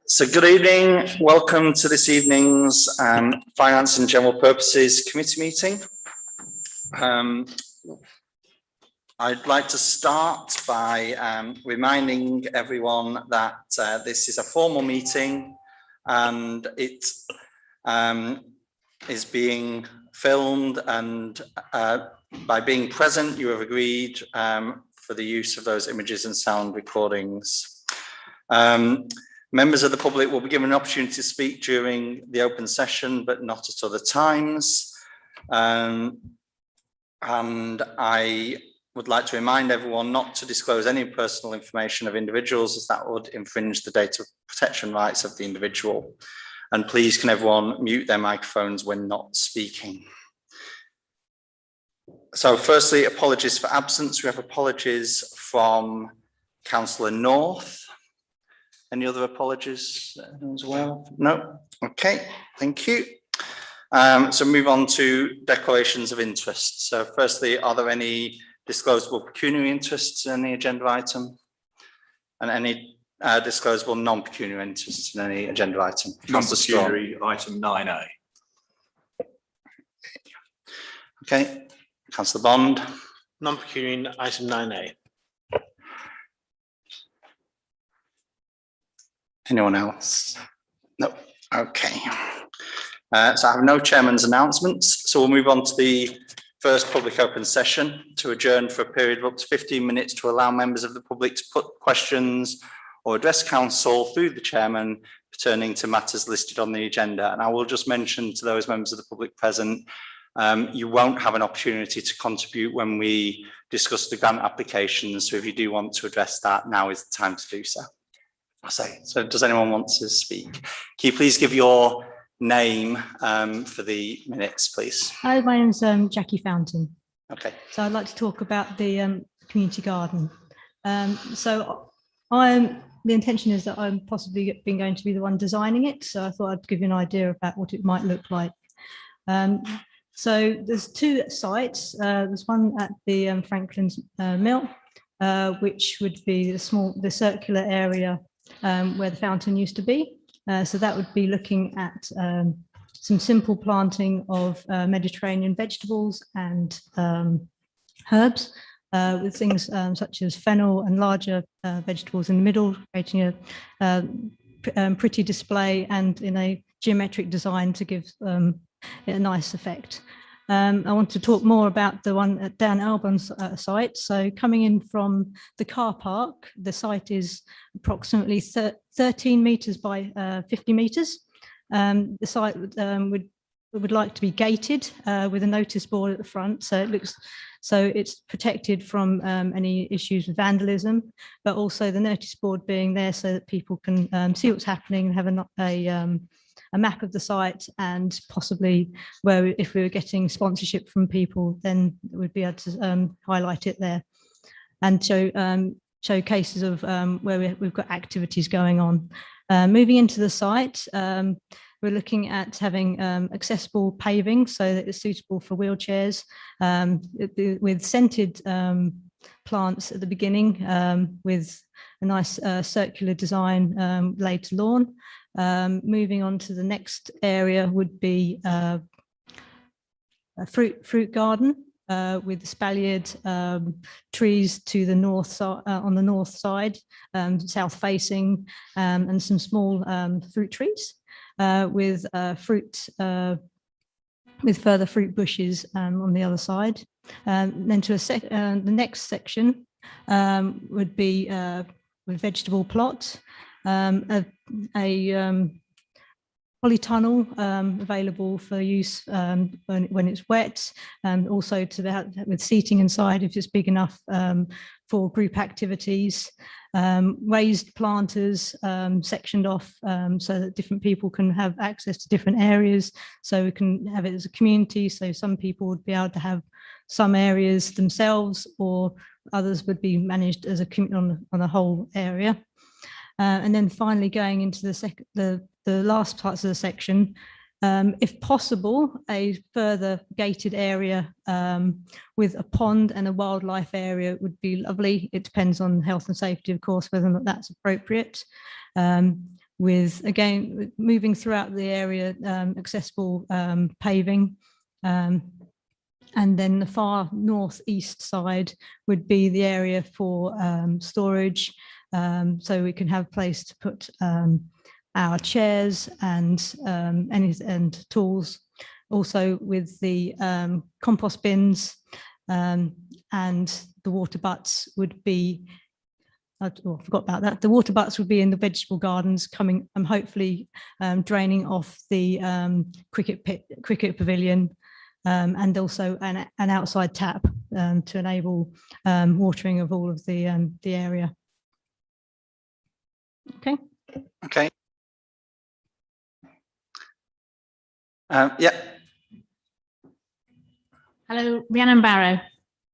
So good evening, welcome to this evening's Finance and General Purposes Committee meeting. I'd like to start by reminding everyone that this is a formal meeting and it is being filmed, and by being present you have agreed for the use of those images and sound recordings. Members of the public will be given an opportunity to speak during the open session, but not at other times. And I would like to remind everyone not to disclose any personal information of individuals, as that would infringe the data protection rights of the individual. And please, can everyone mute their microphones when not speaking? So firstly, apologies for absence. We have apologies from Councillor North. Any other apologies as well? No? Okay, thank you. So move on to declarations of interest. So firstly, are there any disclosable pecuniary interests in the agenda item? And any disclosable non-pecuniary interests in any agenda item? Non-pecuniary item 9A. Okay, Councillor Bond. Non-pecuniary item 9A. Anyone else? No. Okay. So I have no chairman's announcements. So we'll move on to the first public open session to adjourn for a period of up to 15 minutes to allow members of the public to put questions or address council through the chairman pertaining to matters listed on the agenda. And I will just mention to those members of the public present, you won't have an opportunity to contribute when we discuss the grant applications. So if you do want to address that, now is the time to do so. So does anyone want to speak? Can you please give your name for the minutes, please? Hi, my name's Jackie Fountain. Okay. So I'd like to talk about the community garden. The intention is that I'm possibly going to be the one designing it. So I thought I'd give you an idea about what it might look like. So there's two sites. There's one at the Franklin's Mill, which would be the circular area where the fountain used to be. So that would be looking at some simple planting of Mediterranean vegetables and herbs, with things such as fennel and larger vegetables in the middle, creating a pretty display and in a geometric design to give it a nice effect. I want to talk more about the one at Dan Albon's site. So coming in from the car park, the site is approximately 13 metres by 50 metres. The site would like to be gated with a notice board at the front, so it's protected from any issues with vandalism, but also the notice board being there so that people can see what's happening and have a map of the site, and possibly where if we were getting sponsorship from people, then we'd be able to highlight it there and show cases of where we've got activities going on. Moving into the site, we're looking at having accessible paving so that it's suitable for wheelchairs, with scented plants at the beginning, with a nice circular design laid to lawn. Moving on to the next area would be a fruit garden with espaliered trees to the north side, on the north side, south facing, and some small fruit trees with further fruit bushes on the other side. Then to the next section would be with vegetable plot. A polytunnel available for use when it's wet, and also with seating inside if it's big enough for group activities. Raised planters sectioned off so that different people can have access to different areas, so we can have it as a community. So some people would be able to have some areas themselves, or others would be managed as a on a whole area. And then finally going into the last parts of the section, If possible, a further gated area with a pond and a wildlife area would be lovely. It depends on health and safety, of course, whether or not that's appropriate. With, again, moving throughout the area, accessible paving. And then the far northeast side would be the area for storage. So we can have a place to put our chairs and tools. Also with the compost bins and the water butts would be, I forgot about that. The water butts would be in the vegetable gardens, coming and hopefully draining off the cricket pavilion, and also an outside tap to enable watering of all of the area. Okay. Okay. Yeah. Hello, Rhiannon Barrow,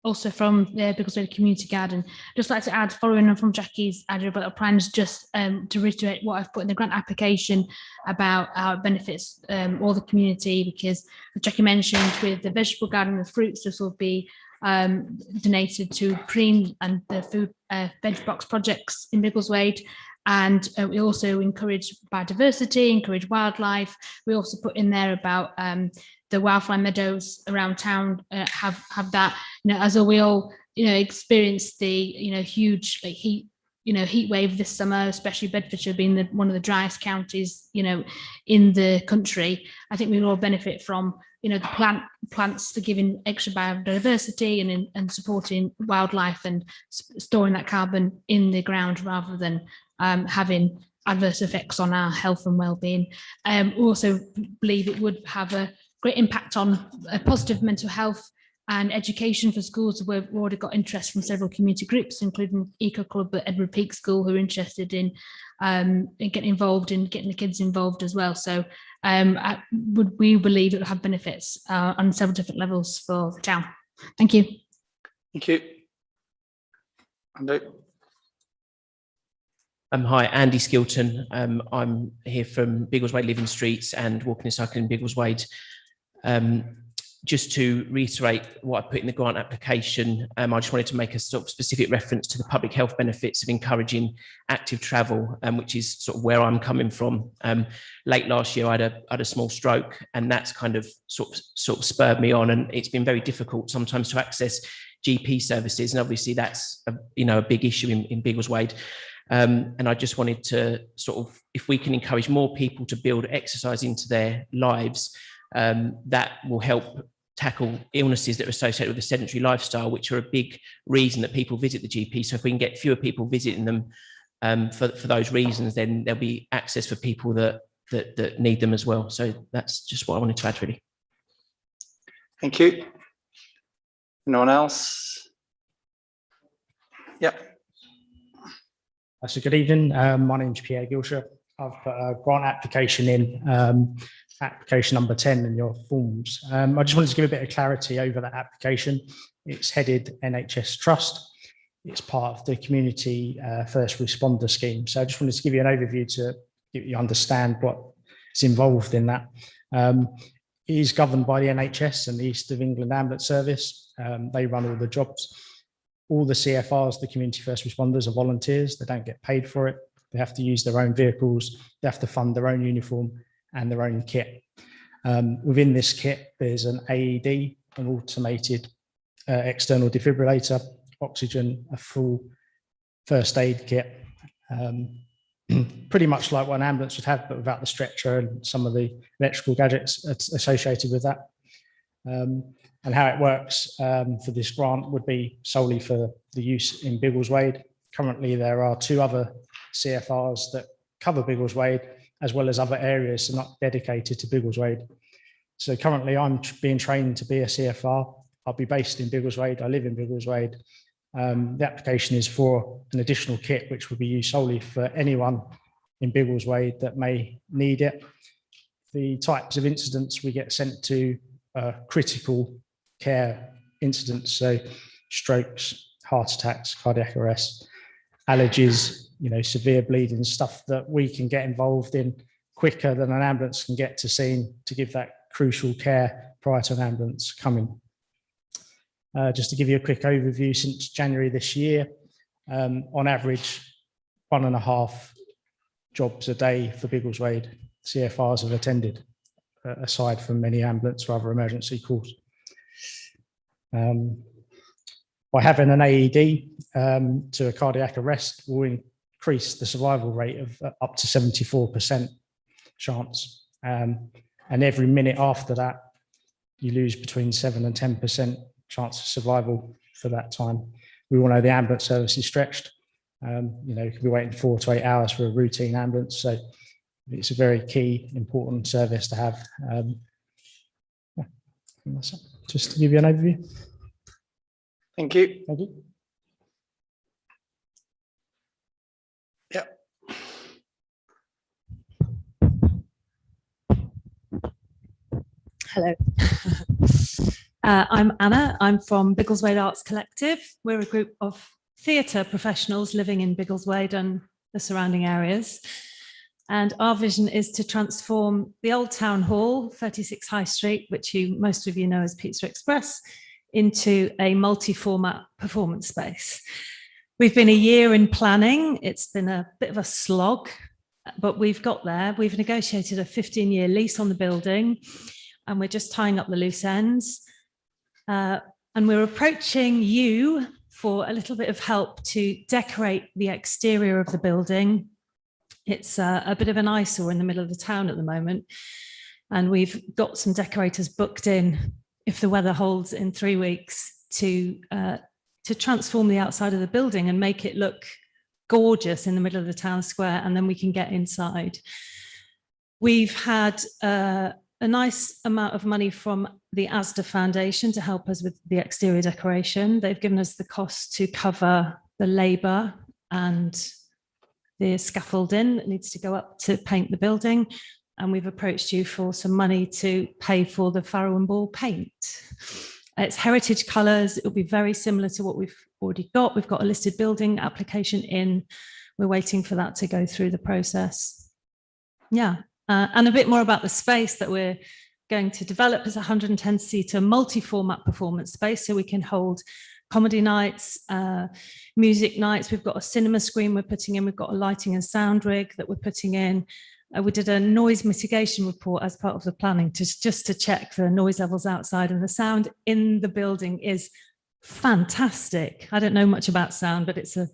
also from the Biggleswade Community Garden. Just like to add, following on from Jackie's idea about plans, just to reiterate what I've put in the grant application about how it benefits all the community, because as Jackie mentioned, with the vegetable garden and the fruits, this will be donated to Preen and the food veg box projects in Biggleswade. And we also encourage biodiversity, encourage wildlife. We also put in there about the wildflower meadows around town have that, as we all, experience the, huge heat wave this summer, especially Bedfordshire being one of the driest counties, in the country. I think we will all benefit from, the plants to giving extra biodiversity and supporting wildlife and storing that carbon in the ground rather than having adverse effects on our health and well-being. We also believe it would have a great impact on positive mental health and education for schools. We've already got interest from several community groups, including Eco Club at Edward Peak School, who are interested in getting involved and getting the kids involved as well. So we believe it will have benefits on several different levels for the town. Thank you. Thank you. Andy. Hi, Andy Skilton. I'm here from Biggleswade Living Streets and Walking and Cycling in Biggleswade. Just to reiterate what I put in the grant application, I just wanted to make a sort of specific reference to the public health benefits of encouraging active travel, which is sort of where I'm coming from. Late last year, I had a small stroke, and that's kind of sort of spurred me on, and it's been very difficult sometimes to access GP services, and obviously that's a big issue in Biggleswade. And I just wanted to sort of, if we can encourage more people to build exercise into their lives, that will help tackle illnesses that are associated with a sedentary lifestyle, which are a big reason that people visit the GP. So if we can get fewer people visiting them for those reasons, then there'll be access for people that need them as well. So that's just what I wanted to add, really. Thank you. Anyone else? Yeah. So good evening. My name is Pierre Gilsher. I've put a grant application in, application number 10 in your forms. I just wanted to give a bit of clarity over that application. It's headed NHS Trust. It's part of the Community First Responder Scheme. So I just wanted to give you an overview to get you understand what's involved in that. It is governed by the NHS and the East of England Ambulance Service. They run all the jobs. All the CFRs, the Community First Responders, are volunteers. They don't get paid for it. They have to use their own vehicles. They have to fund their own uniform and their own kit. Within this kit, there's an AED, an automated external defibrillator, oxygen, a full first aid kit, pretty much like what an ambulance would have, but without the stretcher and some of the electrical gadgets associated with that. And how it works for this grant would be solely for the use in Biggleswade. Currently, there are 2 other CFRs that cover Biggleswade, as well as other areas, so not dedicated to Biggleswade. So currently, I'm being trained to be a CFR. I'll be based in Biggleswade. I live in Biggleswade. The application is for an additional kit, which will be used solely for anyone in Biggleswade that may need it. The types of incidents we get sent to critical care incidents, so strokes, heart attacks, cardiac arrest, allergies, severe bleeding, stuff that we can get involved in quicker than an ambulance can get to scene to give that crucial care prior to an ambulance coming. Just to give you a quick overview, since January this year, on average, 1.5 jobs a day for Biggleswade CFRs have attended, aside from many ambulance or other emergency calls. By having an AED to a cardiac arrest will increase the survival rate of up to 74% chance. And every minute after that, you lose between 7 and 10% chance of survival for that time. We all know the ambulance service is stretched. You could be waiting 4 to 8 hours for a routine ambulance. So it's a very key, important service to have. Just to give you an overview. Thank you. Thank you. Yep. Hello. I'm Anna. I'm from Biggleswade Arts Collective. We're a group of theatre professionals living in Biggleswade and the surrounding areas. And our vision is to transform the old town hall, 36 High Street, which most of you know as Pizza Express, into a multi-format performance space. We've been a year in planning. It's been a bit of a slog, but we've got there. We've negotiated a 15-year lease on the building, and we're just tying up the loose ends. And we're approaching you for a little bit of help to decorate the exterior of the building. It's a bit of an eyesore in the middle of the town at the moment. And we've got some decorators booked in, if the weather holds, in 3 weeks to transform the outside of the building and make it look gorgeous in the middle of the town square, and then we can get inside. We've had a nice amount of money from the ASDA Foundation to help us with the exterior decoration. They've given us the cost to cover the labour and the scaffolding that needs to go up to paint the building. And we've approached you for some money to pay for the Farrow and Ball paint. It's heritage colours. It'll be very similar to what we've already got. We've got a listed building application in. We're waiting for that to go through the process. Yeah, and a bit more about the space that we're going to develop is a 110-seater multi-format performance space, so we can hold comedy nights, music nights. We've got a cinema screen we're putting in. We've got a lighting and sound rig that we're putting in. We did a noise mitigation report as part of the planning just to check the noise levels outside, and the sound in the building is fantastic. I don't know much about sound, but it's a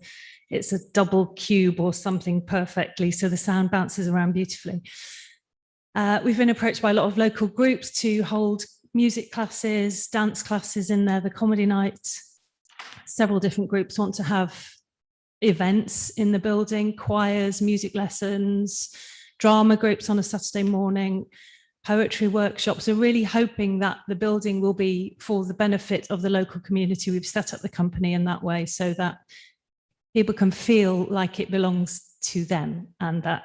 double cube or something perfectly, so the sound bounces around beautifully. We've been approached by a lot of local groups to hold music classes, dance classes in there, the comedy nights. Several different groups want to have events in the building, choirs, music lessons, drama groups on a Saturday morning, poetry workshops. We're really hoping that the building will be for the benefit of the local community. We've set up the company in that way so that people can feel like it belongs to them, and that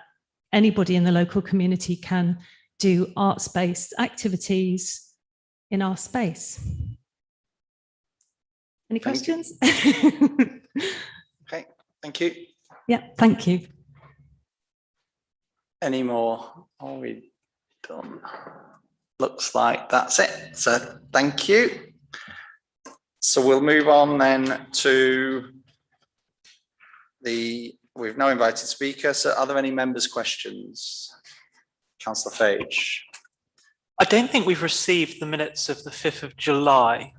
anybody in the local community can do arts-based activities in our space. Any questions? Okay, thank you. Yeah, thank you. Any more? Are we done? Looks like that's it. So thank you. So we'll move on then to we've no invited speaker. So are there any members' questions? Councillor Fage. I don't think we've received the minutes of the 5th of July.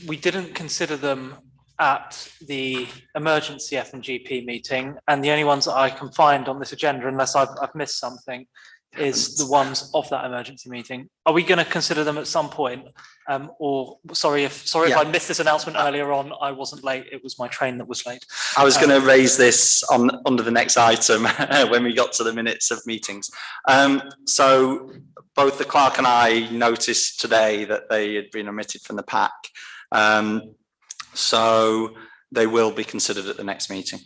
We didn't consider them at the emergency F&GP meeting, and the only ones that I can find on this agenda, unless I've missed something, is the ones of that emergency meeting. Are we going to consider them at some point? Or sorry if I missed this announcement earlier on. I wasn't late. It was my train that was late. I was going to raise this under the next item when we got to the minutes of meetings. So both the clerk and I noticed today that they had been omitted from the pack. So they will be considered at the next meeting.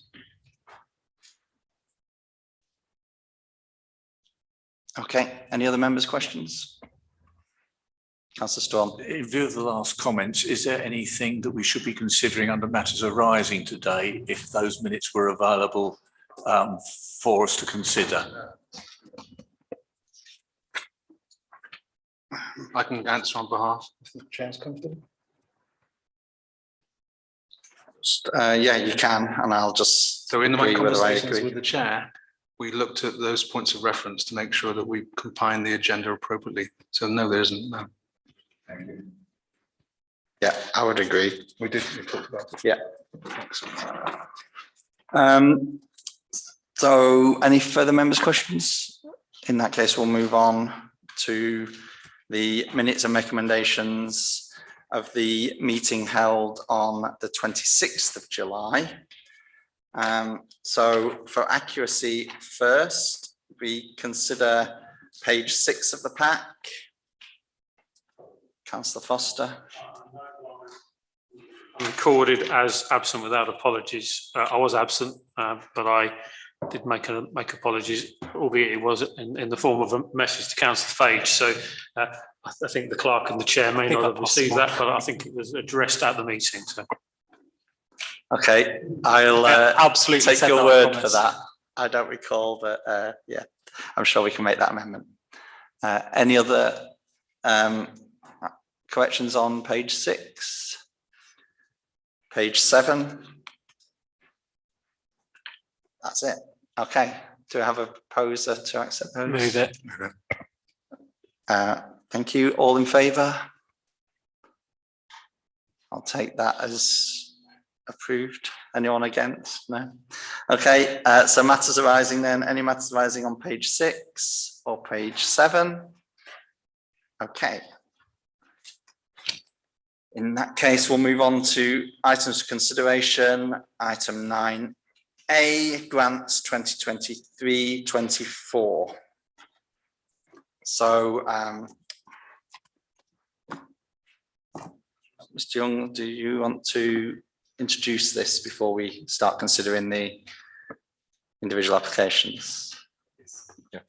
Okay, any other members' questions? Councillor Storm. In view of the last comments, is there anything that we should be considering under matters arising today if those minutes were available for us to consider? I can answer on behalf if the chair's comfortable. Yeah, you can, and I'll just. So in my agree whether I conversations agree. with the chair, we looked at those points of reference to make sure that we combine the agenda appropriately. So no, there isn't, no. Yeah, I would agree. We did, we talked about it. Yeah. Excellent. So any further members' questions? In that case, we'll move on to the minutes and recommendations of the meeting held on the 26th of July. So for accuracy first, we consider page 6 of the pack. Councillor Foster. Recorded as absent without apologies. I was absent, but I did make apologies, albeit it was in the form of a message to Councillor Fage. So I think the clerk and the chair may not have received that, but I think it was addressed at the meeting. So. Okay, I'll absolutely take said your that, I word for promise. that. I don't recall, but yeah, I'm sure we can make that amendment. Any other corrections on page 6? Page 7? That's it. Okay. Do we have a proposer to accept those? Move it. Thank you. All in favour? I'll take that as approved. Anyone against? No. Okay. So matters arising then. Any matters arising on page 6 or page 7? Okay. In that case, we'll move on to items of consideration. Item 9A, grants 2023-24. So, Mr. Young, do you want to introduce this before we start considering the individual applications? Yeah,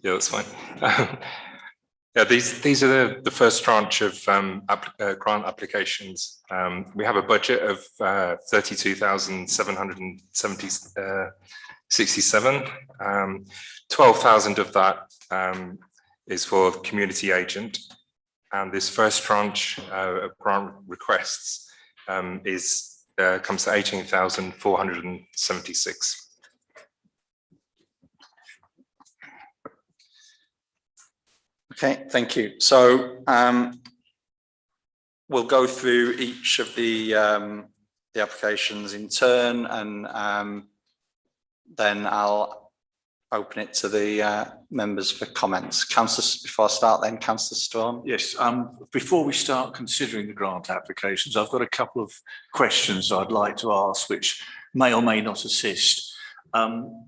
that's fine. Yeah, these are the first tranche of grant applications. We have a budget of 32,767. 12,000 of that is for community agent, and this first tranche of grant requests comes to 18,476. Okay, thank you. So we'll go through each of the applications in turn, and then I'll open it to the members for comments. Councillor, before I start then, Councillor Storm. Yes, before we start considering the grant applications, I've got a couple of questions I'd like to ask, which may or may not assist.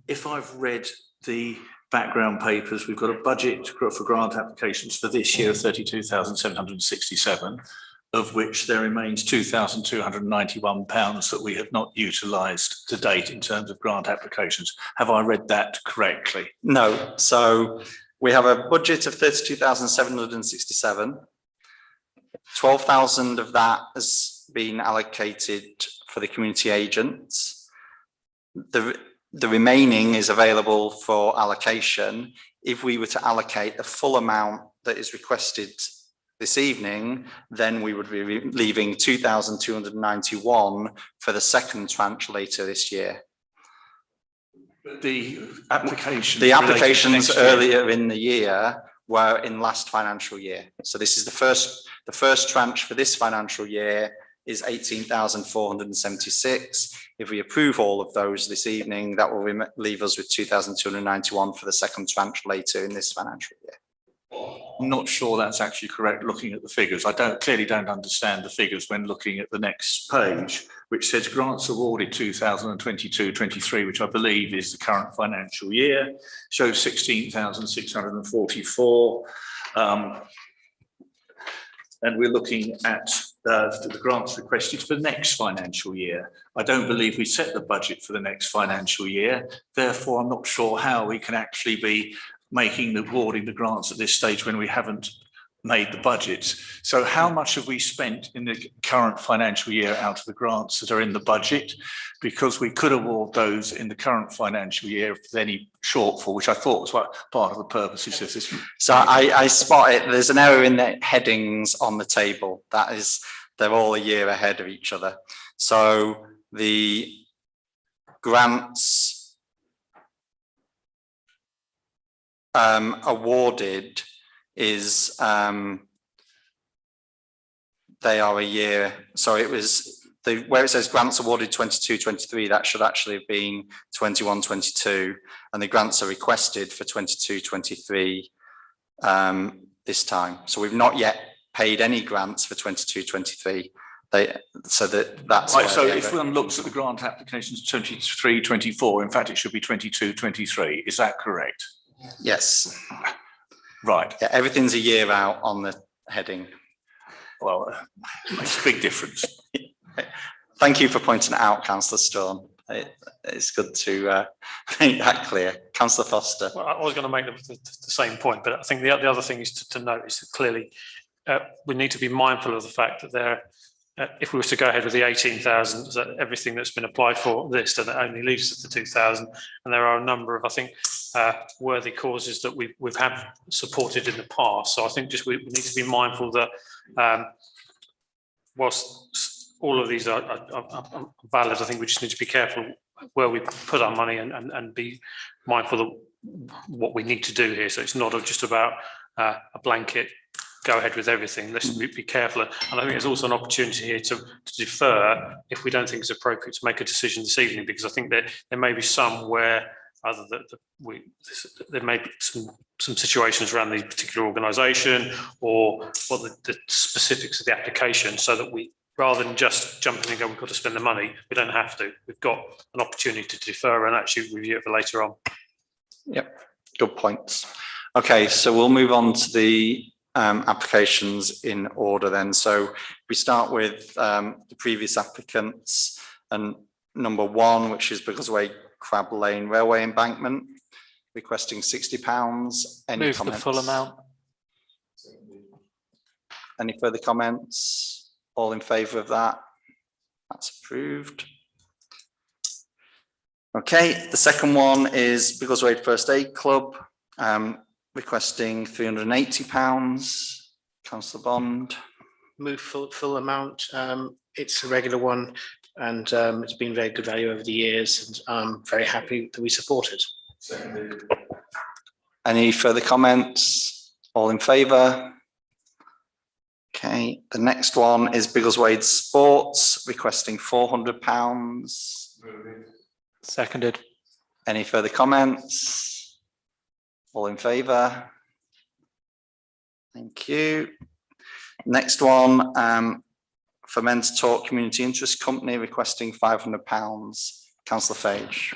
If I've read the background papers, we've got a budget for grant applications for this year of 32,767, of which there remains £2,291 that we have not utilised to date in terms of grant applications. Have I read that correctly? No, so we have a budget of 32,767. 12,000 of that has been allocated for the community agents. The remaining is available for allocation. If we were to allocate the full amount that is requested this evening, then we would be leaving 2,291 for the second tranche later this year. The applications. The applications earlier in the year were in last financial year. So this is the first tranche for this financial year is 18,476. If we approve all of those this evening, that will leave us with 2,291 for the second tranche later in this financial year. I'm not sure that's actually correct looking at the figures. I clearly don't understand the figures when looking at the next page, which says grants awarded 2022-23, which I believe is the current financial year, shows 16,644. And we're looking at the grants requested for next financial year. I don't believe we set the budget for the next financial year. Therefore, I'm not sure how we can actually be awarding the grants at this stage when we haven't made the budgets. So how much have we spent in the current financial year out of the grants that are in the budget? Because we could award those in the current financial year if there's any shortfall, which I thought was part of the purposes of this. So I spot it. There's an error in the headings on the table. That is, they're all a year ahead of each other. So the grants awarded is they are a year. So it was where it says grants awarded 22-23, that should actually have been 21-22, and the grants are requested for 22-23 this time. So we've not yet paid any grants for 22-23. That's right. So if one looks at the grant applications 23-24, in fact it should be 22-23. Is that correct? Yes. Right. Yeah, everything's a year out on the heading. Well, makes a big difference. Thank you for pointing it out, Councillor Strawn. It's good to make that clear. Councillor Foster. Well, I was going to make the same point, but I think the other thing is to note is that clearly we need to be mindful of the fact that if we were to go ahead with the 18,000, that everything that's been applied for this, then it only leaves us the 2,000. And there are a number of, I think, worthy causes that we've had supported in the past. So I think just we need to be mindful that whilst all of these are valid, I think we just need to be careful where we put our money and be mindful of what we need to do here. So it's not just about a blanket go ahead with everything. Let's be careful. And I think there's also an opportunity here to defer if we don't think it's appropriate to make a decision this evening, because I think that there may be some where either there may be some situations around the particular organisation or what the specifics of the application, so that we, rather than just jumping and go, we've got to spend the money, we don't have to. We've got an opportunity to defer and actually review it for later on. Yep, good points. Okay, so we'll move on to the applications in order then. So we start with the previous applicants, and number 1, which is Biggleswade Crab Lane Railway Embankment, requesting £60. Any Move comments? the full amount. Any further comments? All in favour of that? That's approved. Okay, the second one is Biggleswade First Aid Club, requesting £380. Councillor Bond. Move full amount. It's a regular one, and it's been very good value over the years, and I'm very happy that we support it. Any further comments? All in favour? Okay, the next one is Biggleswade Sports, requesting £400. Seconded. Any further comments? All in favour? Thank you. Next one, Ferment Talk Community Interest Company, requesting £500. Councillor Fage.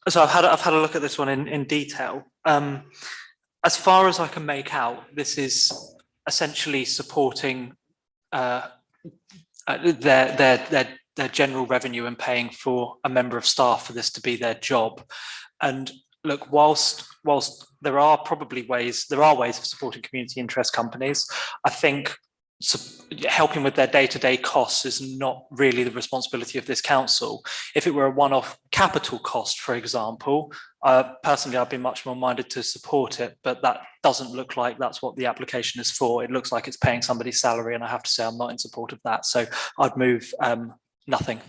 So I've had a look at this one in detail. As far as I can make out, this is essentially supporting their general revenue and paying for a member of staff for this to be their job. And look, whilst there are ways of supporting community interest companies, I think helping with their day-to-day costs is not really the responsibility of this council. If it were a one-off capital cost, for example, personally, I'd be much more minded to support it, but that doesn't look like that's what the application is for. It looks like it's paying somebody's salary, and I have to say I'm not in support of that. So I'd move nothing.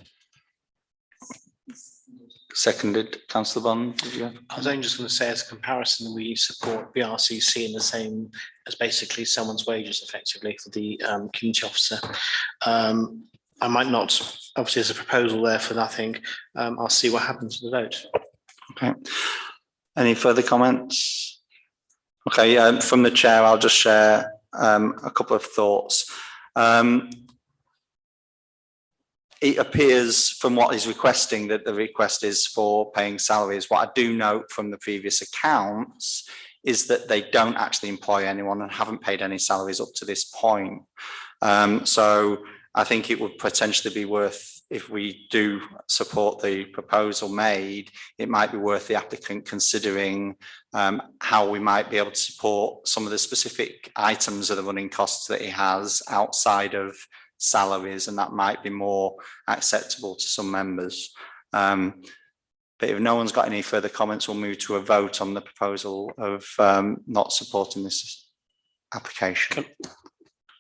Seconded. Councillor Bond. I was only just going to say, as a comparison, we support BRCC in the same as basically someone's wages, effectively, for the community officer. I might not, obviously there's a proposal there for nothing. I'll see what happens with the vote. Okay. Any further comments? Okay, from the chair, I'll just share a couple of thoughts. It appears from what he's requesting that the request is for paying salaries. What I do note from the previous accounts is that they don't actually employ anyone and haven't paid any salaries up to this point. So I think it would potentially be worth if we do support the proposal made, it might be worth the applicant considering how we might be able to support some of the specific items of the running costs that he has outside of salaries, and that might be more acceptable to some members. But if no one's got any further comments, we'll move to a vote on the proposal of not supporting this application.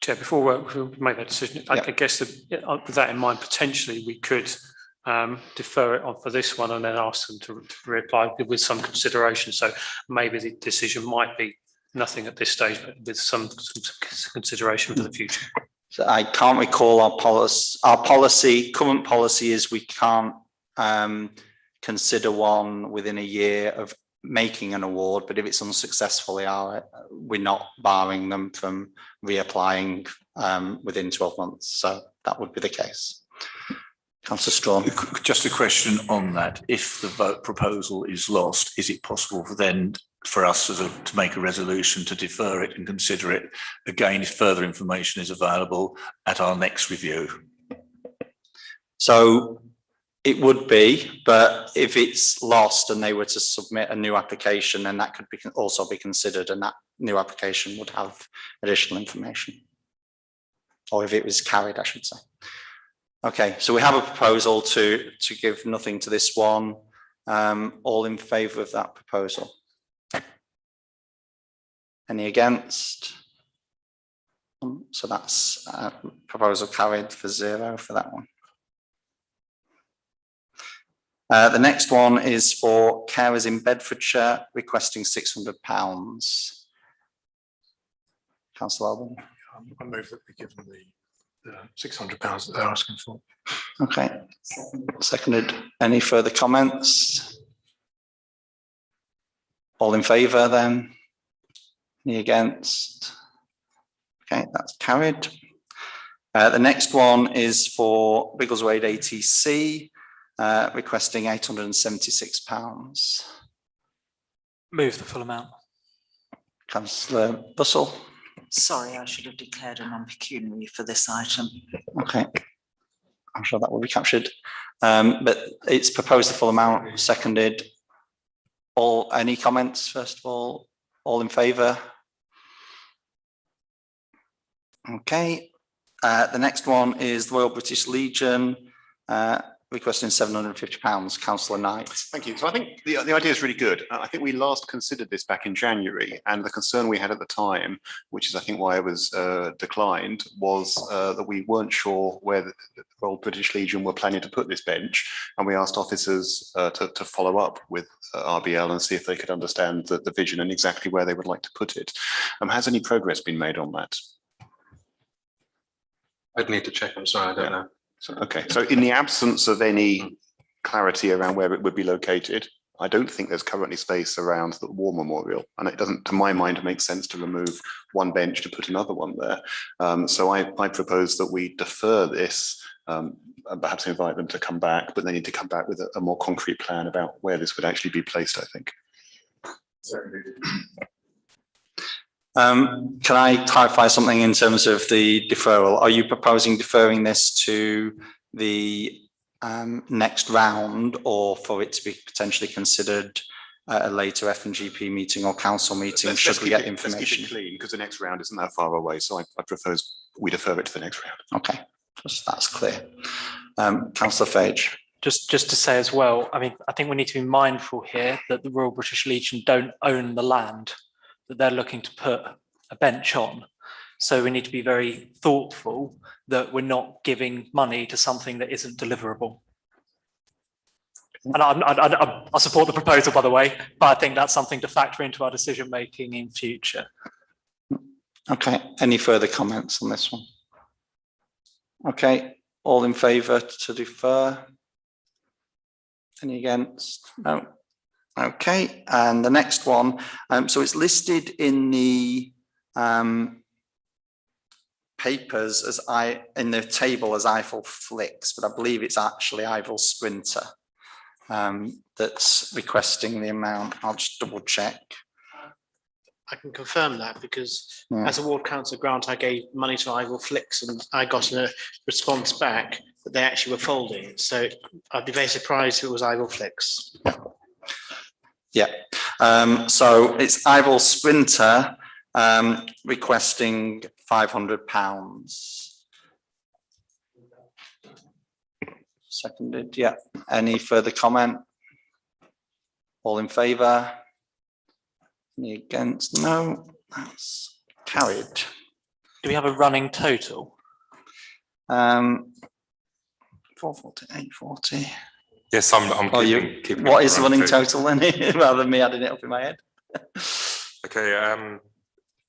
Chair, before we make that decision, I guess that with that in mind, potentially we could defer it on for this one and then ask them to reapply with some consideration. So maybe the decision might be nothing at this stage, but with some consideration for the future. So I can't recall our policy. Our current policy is we can't consider one within a year of making an award, but if it's unsuccessful, we're not barring them from reapplying within 12 months. So that would be the case. Councillor Strawn. Just a question on that. If the vote proposal is lost, is it possible for us to make a resolution to defer it and consider it again if further information is available at our next review? So it would be, but if it's lost and they were to submit a new application, then that could also be considered, and that new application would have additional information. Or if it was carried, I should say. Okay, so we have a proposal to give nothing to this one. All in favour of that proposal? Any against? So that's proposal carried for 0 for that one. The next one is for carers in Bedfordshire requesting £600. Councillor Alban. I move that we give them the £600 that they're asking for. Okay, seconded. Any further comments? All in favour then? Any against? Okay, that's carried. The next one is for Biggleswade ATC. Requesting £876. Move the full amount. Councillor Bussell. Sorry, I should have declared a non-pecuniary for this item. Okay, I'm sure that will be captured. But it's proposed the full amount, seconded. Any comments first of all? All in favour? Okay. The next one is the Royal British Legion. Requesting £750. Councillor Knight. Thank you. So I think the idea is really good. I think we last considered this back in January, and the concern we had at the time, which is I think why it was declined, was that we weren't sure where the Royal British Legion were planning to put this bench, and we asked officers to follow up with RBL and see if they could understand the vision and exactly where they would like to put it. Has any progress been made on that? I'd need to check. I'm sorry, I don't know. So, okay, so in the absence of any clarity around where it would be located, I don't think there's currently space around the War Memorial, and it doesn't, to my mind, make sense to remove one bench to put another one there. So I propose that we defer this and perhaps invite them to come back, but they need to come back with a more concrete plan about where this would actually be placed, I think. Can I clarify something in terms of the deferral? Are you proposing deferring this to the next round, or for it to be potentially considered at a later F&GP meeting or council meeting should we get information? Let's keep it clean, because the next round isn't that far away, so I propose we defer it to the next round. Okay, that's clear. Councillor Fage. Just to say as well, I mean, I think we need to be mindful here that the Royal British Legion don't own the land that they're looking to put a bench on. So we need to be very thoughtful that we're not giving money to something that isn't deliverable. And I support the proposal, by the way, but I think that's something to factor into our decision making in future. Okay, any further comments on this one? Okay, all in favour to defer? Any against? No. Okay, and the next one, so it's listed in the papers as in the table as Eiffel Flicks, but I believe it's actually Eiffel Sprinter that's requesting the amount. I'll just double check. I can confirm that because as a ward councillor grant, I gave money to Eiffel Flicks and I got a response back that they actually were folding. So I'd be very surprised if it was Ivor Flicks. Yeah, so it's Ivor Sprinter requesting £500. Seconded, yeah. Any further comment? All in favour? Any against? No, that's carried. Do we have a running total? 440, 840. Yes, I'm Oh, keeping what it is the around running two. total then, rather than me adding it up in my head? Okay,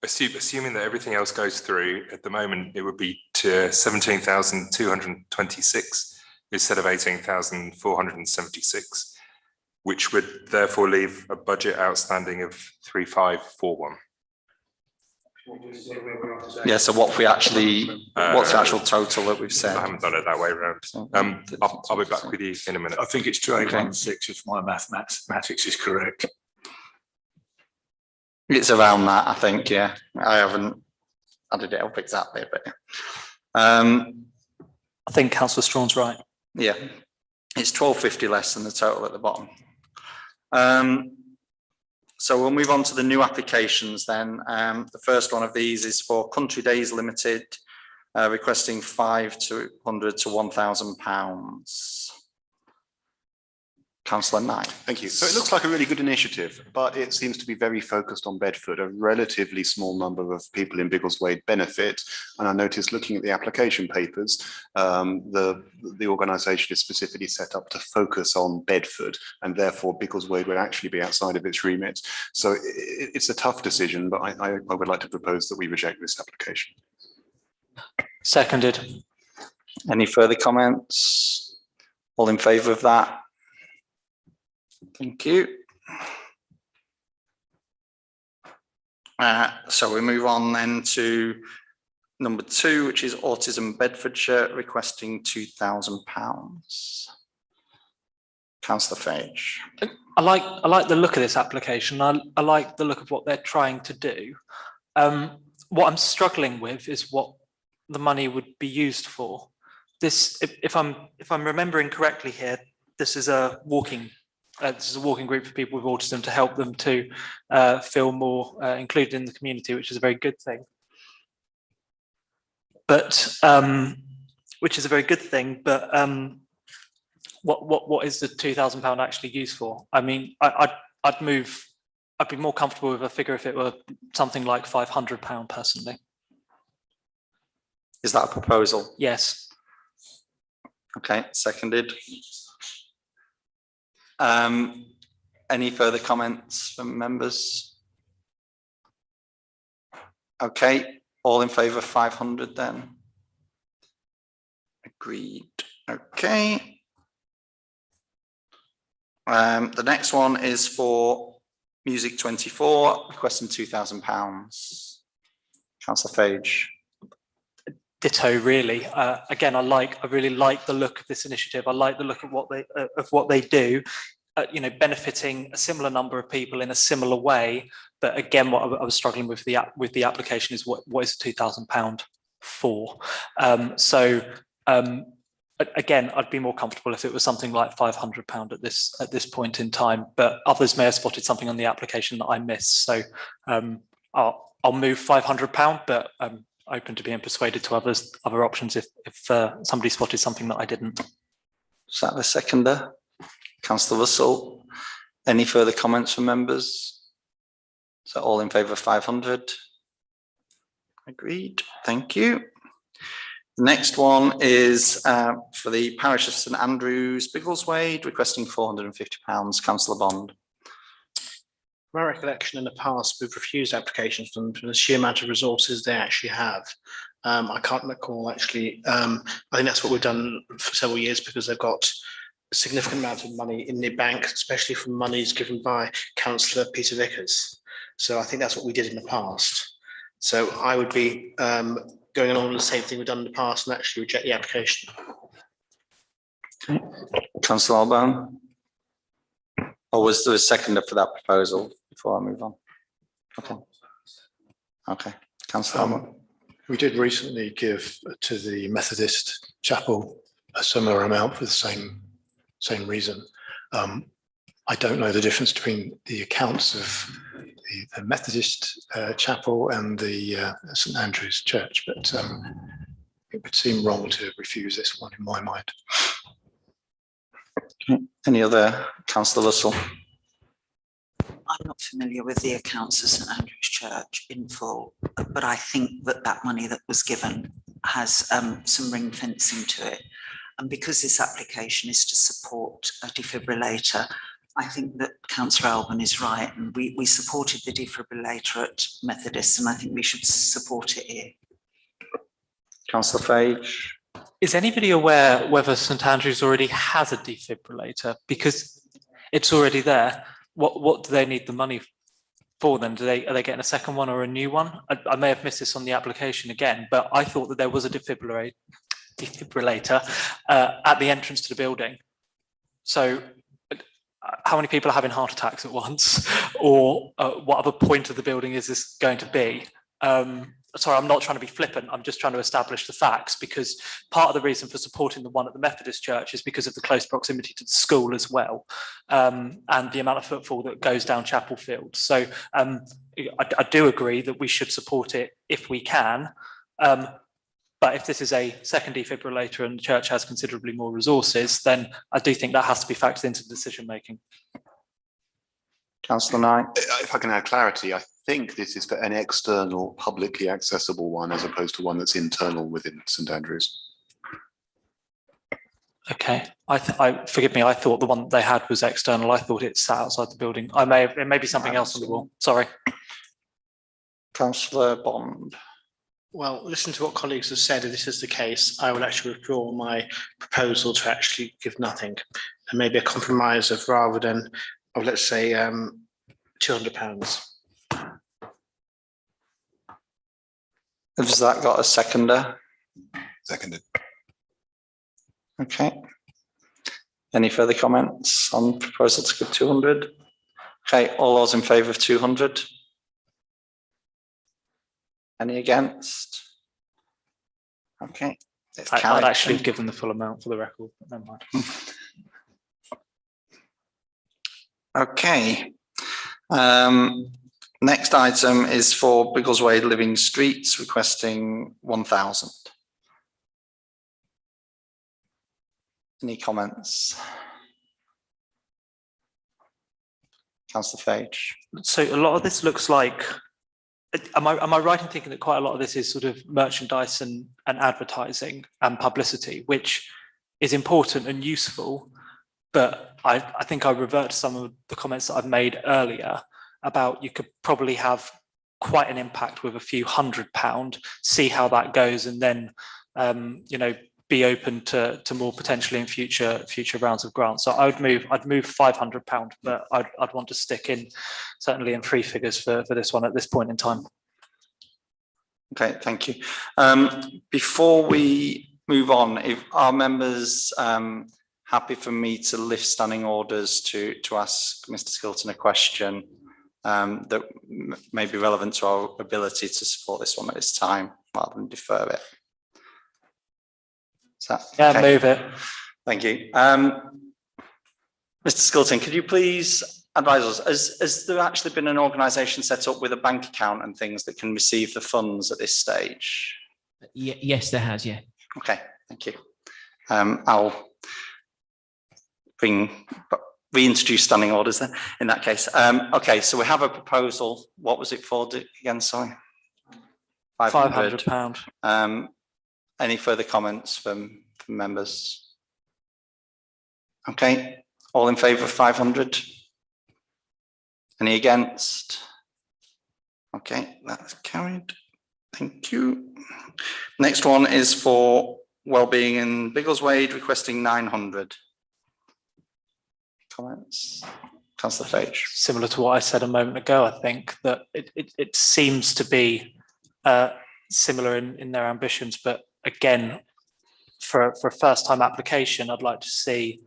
assuming that everything else goes through, at the moment, it would be to 17,226 instead of 18,476, which would therefore leave a budget outstanding of 3,541. Yeah, so what if we actually, what's the actual total that we've said? I haven't done it that way around. I'll be back with you in a minute. I think it's 2816 if my mathematics is correct. It's around that, I think, yeah. I haven't added it up exactly, but I think Councillor Strawn's right. yeah, it's 1250 less than the total at the bottom. So we'll move on to the new applications then. The first one of these is for Country Days Limited, requesting £500 to £1,000. Councillor Knight. Thank you. So it looks like a really good initiative, but it seems to be very focused on Bedford. A relatively small number of people in Biggleswade benefit. And I noticed looking at the application papers, the organisation is specifically set up to focus on Bedford, and therefore Biggleswade would actually be outside of its remit. So it's a tough decision, but I would like to propose that we reject this application. Seconded. Any further comments? All in favour of that? Thank you. So we move on then to number 2, which is Autism Bedfordshire, requesting £2,000. Councillor Fage. I like the look of this application. I like the look of what they're trying to do. What I'm struggling with is what the money would be used for. This, if I'm remembering correctly here, this is a walking group for people with autism to help them to feel more included in the community, which is a very good thing. But what is the £2,000 actually used for? I mean, I'd be more comfortable with a figure if it were something like £500 personally. Is that a proposal? Yes. Okay, seconded. Any further comments from members? Okay, all in favour of 500 then? Agreed. Okay. The next one is for Music 24, requesting £2,000. Councillor Fage. Ditto, really. Again, I really like the look of this initiative. I like the look of what they do. Benefiting a similar number of people in a similar way. But again, what I was struggling with the application is what is £2,000 for? Again, I'd be more comfortable if it was something like £500 at this point in time. But others may have spotted something on the application that I missed. So I'll move £500, but I'm open to being persuaded to other options if somebody spotted something that I didn't. Is that the seconder? Councillor Russell. Any further comments from members? So all in favour of 500? Agreed. Thank you. The next one is for the parish of St Andrews, Biggleswade, requesting £450. Councillor Bond. My recollection in the past, we've refused applications from the sheer amount of resources they actually have. I can't recall actually. I think that's what we've done for several years because they've got a significant amount of money in the bank, especially from monies given by Councillor Peter Vickers. So I think that's what we did in the past. So I would be going along with the same thing we've done in the past and actually reject the application. Councillor Alban. Or was there a seconder for that proposal before I move on? Okay. Councillor Alban. We did recently give to the Methodist Chapel a similar amount for the same reason. I don't know the difference between the accounts of the Methodist chapel and the St Andrew's Church, but it would seem wrong to refuse this one in my mind. Any other, Councillor Russell? I'm not familiar with the accounts of St Andrew's Church in full, but I think that that money that was given has some ring fencing to it. And because this application is to support a defibrillator, I think that Councillor Alban is right. And we supported the defibrillator at Methodist, and I think we should support it here. Councillor Fage? Is anybody aware whether St Andrews already has a defibrillator? Because it's already there. What do they need the money for then? Are they getting a second one or a new one? I may have missed this on the application again, but I thought that there was a defibrillator at the entrance to the building. So how many people are having heart attacks at once? Or what other point of the building is this going to be? Sorry, I'm not trying to be flippant. I'm just trying to establish the facts, because part of the reason for supporting the one at the Methodist Church is because of the close proximity to the school as well, and the amount of footfall that goes down Chapel Field. So I do agree that we should support it if we can. But if this is a second defibrillator and the church has considerably more resources, then I do think that has to be factored into the decision making. Councillor Knight? If I can add clarity, I think this is for an external, publicly accessible one, as opposed to one that's internal within St Andrews. Okay, forgive me. I thought the one that they had was external. I thought it sat outside the building. It may be something else on the wall. Sorry. Councillor Bond? Well, listen to what colleagues have said. If this is the case, I will actually withdraw my proposal to actually give nothing, and maybe a compromise of, rather than, of let's say, £200. Has that got a seconder? Seconded. Okay. Any further comments on proposal to give 200? Okay, all those in favour of 200? Any against? Okay. I'd actually have given the full amount for the record, but never mind. Okay. Next item is for Biggleswade Living Streets, requesting 1,000. Any comments? Councillor Fage. So a lot of this looks like, am I right in thinking that quite a lot of this is sort of merchandise and advertising and publicity, which is important and useful, but I think I revert to some of the comments that I've made earlier about you could probably have quite an impact with a few £100, see how that goes, and then be open to more potentially in future rounds of grants. So I'd move £500, but I'd want to stick in certainly in three figures for this one at this point in time. Okay, thank you. Before we move on, if our members happy for me to lift standing orders to ask Mr. Skilton a question that may be relevant to our ability to support this one at this time rather than defer it. Yeah, okay? Move it. Thank you. Mr. Skilton, could you please advise us, has there actually been an organisation set up with a bank account and things that can receive the funds at this stage? Yes, there has, yeah. Okay, thank you. I'll reintroduce standing orders then in that case. Okay, so we have a proposal. What was it for again, sorry? £500. Any further comments from members? Okay, all in favour of 500? Any against? Okay, that's carried. Thank you. Next one is for Wellbeing in Biggleswade, requesting 900. Comments? Councillor Fage. Similar to what I said a moment ago, I think that it seems to be similar in their ambitions, but again, for a first-time application, I'd like to see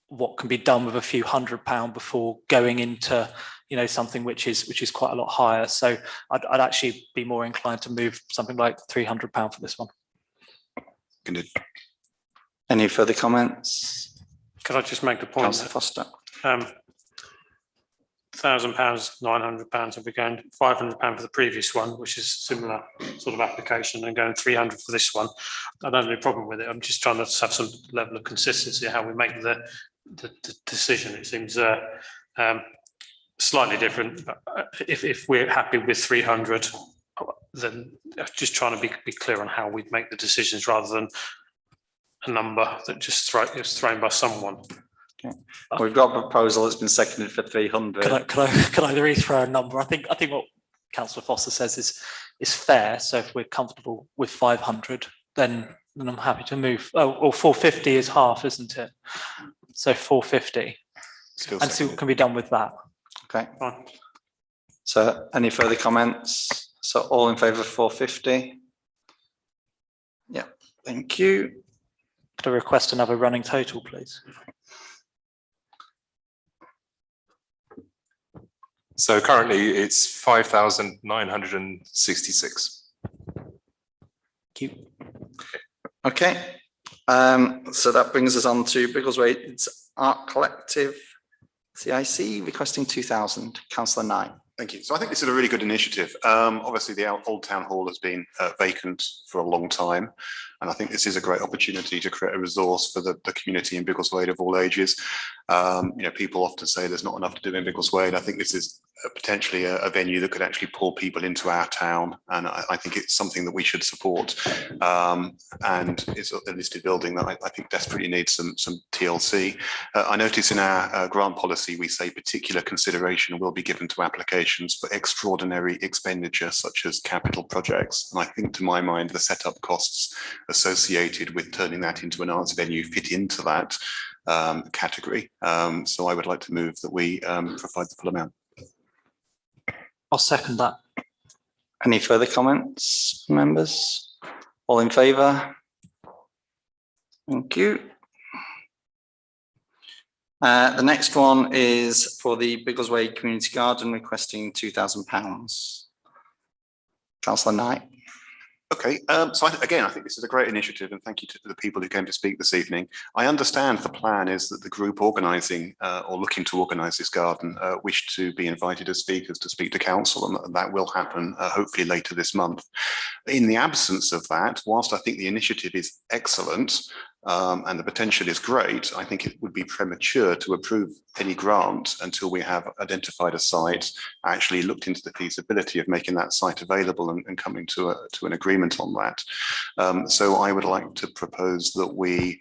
what can be done with a few £100 before going into something which is quite a lot higher. So I'd actually be more inclined to move something like £300 for this one. Any further comments? Could I just make the point? Councillor Foster. £1,000, £900 if we're going £500 for the previous one, which is similar sort of application, and going 300 for this one. I don't have any problem with it. I'm just trying to have some level of consistency how we make the decision. It seems slightly different. If we're happy with 300, then just trying to be clear on how we make the decisions rather than a number that just is thrown by someone. Okay. We've got a proposal that's been seconded for 300. Can I rethrow a number? I think what Councillor Foster says is fair. So if we're comfortable with 500, then I'm happy to move. Oh, or 450 is half, isn't it? So 450, and see what can be done with that. Okay. Fine. So any further comments? So all in favour of 450? Yeah. Thank you. Could I request another running total, please? So currently it's 5,966. Thank you. Okay. So that brings us on to Biggleswade's Art Collective CIC requesting 2,000. Councillor Knight. Thank you. So I think this is a really good initiative. Obviously, the Old Town Hall has been vacant for a long time, and I think this is a great opportunity to create a resource for the community in Biggleswade of all ages. People often say there's not enough to do in Biggleswade. I think this is potentially a venue that could actually pull people into our town, and I think it's something that we should support. And it's a listed building that I think desperately needs some TLC. I notice in our grant policy we say particular consideration will be given to applications for extraordinary expenditure such as capital projects, and I think to my mind the setup costs associated with turning that into an arts venue fit into that category. So I would like to move that we provide the full amount. I'll second that. Any further comments, members? All in favour? Thank you. The next one is for the Biggleswade Community Garden requesting £2,000. Councillor Knight. Okay, so again, I think this is a great initiative, and thank you to the people who came to speak this evening. I understand the plan is that the group organising or looking to organise this garden wish to be invited as speakers to speak to council, and that will happen hopefully later this month. In the absence of that, whilst I think the initiative is excellent and the potential is great, I think it would be premature to approve any grant until we have identified a site, actually looked into the feasibility of making that site available and coming to an agreement on that. So I would like to propose that we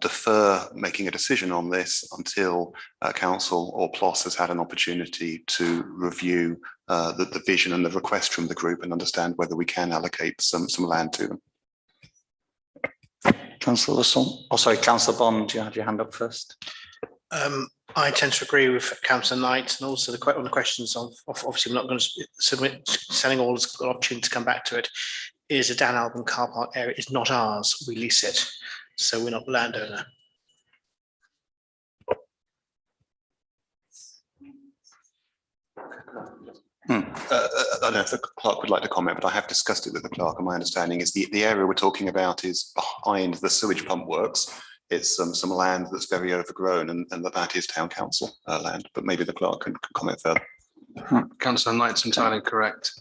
defer making a decision on this until council or PLOS has had an opportunity to review the vision and the request from the group and understand whether we can allocate some land to them. Councillor Russell. Oh, sorry, Councillor Bond, you had your hand up first. I tend to agree with Councillor Knight, and also on the questions of obviously we're not going to submit. Selling all has got an opportunity to come back to it. Is a Dan Albin car park area? It's not ours. We lease it, so we're not the landowner. I don't know if the clerk would like to comment, but I have discussed it with the clerk, and my understanding is the area we're talking about is behind the sewage pump works. It's some land that's very overgrown, and that is town council land, but maybe the clerk can comment further. Councillor Knight's entirely correct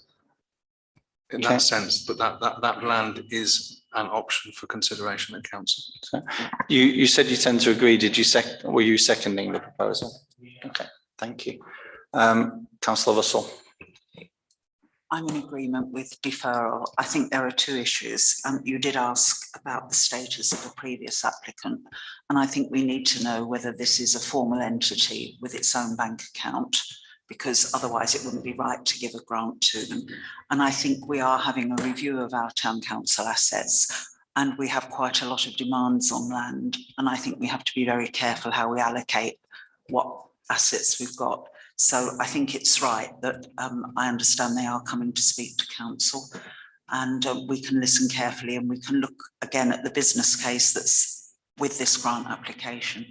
in that sense, but that land is an option for consideration at council. So you said you tend to agree. Did you were you seconding the proposal? Okay, thank you. Councillor Russell. I'm in agreement with deferral. I think there are two issues. You did ask about the status of a previous applicant, and I think we need to know whether this is a formal entity with its own bank account, because otherwise it wouldn't be right to give a grant to them. And I think we are having a review of our town council assets, and we have quite a lot of demands on land, and I think we have to be very careful how we allocate what assets we've got. So I think it's right that I understand they are coming to speak to council, and we can listen carefully, and we can look again at the business case that's with this grant application.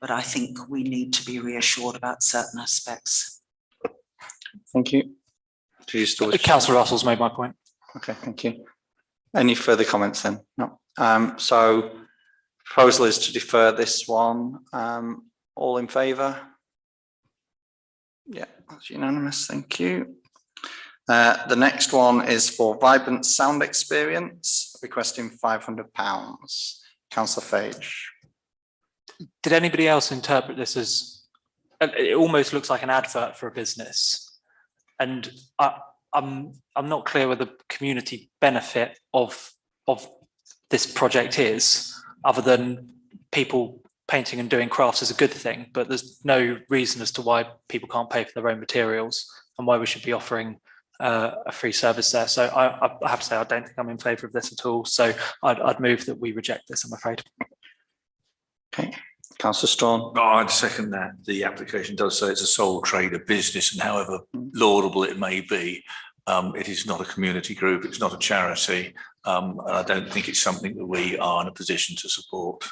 But I think we need to be reassured about certain aspects. Thank you. Do you still? Councillor Russell's made my point. Okay, thank you. Any further comments then? No. So Proposal is to defer this one. All in favour? Yeah, that's unanimous. Thank you. The next one is for Vibrant Sound Experience, requesting £500. Councillor Fage. Did anybody else interpret this as, it almost looks like an advert for a business? And I'm not clear what the community benefit of this project is, other than people painting and doing crafts is a good thing, but there's no reason as to why people can't pay for their own materials and why we should be offering a free service there. So I have to say, I don't think I'm in favour of this at all. So I'd move that we reject this, I'm afraid. Okay, Councillor Strawn. Oh, I'd second that. The application does say it's a sole trader business, and however laudable it may be, it is not a community group, it's not a charity, and I don't think it's something that we are in a position to support.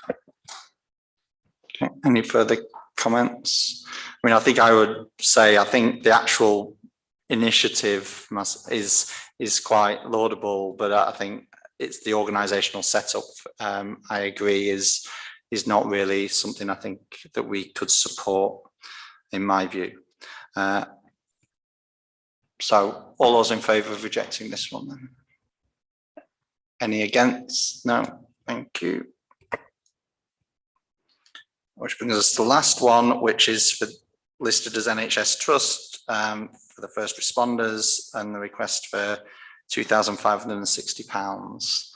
Okay, any further comments? I mean, I think I would say, I think the actual initiative is quite laudable, but I think it's the organisational setup, I agree, is not really something I think that we could support, in my view. So all those in favour of rejecting this one then? Any against? No, thank you. Which brings us to the last one, which is listed as NHS Trust for the first responders, and the request for £2,560.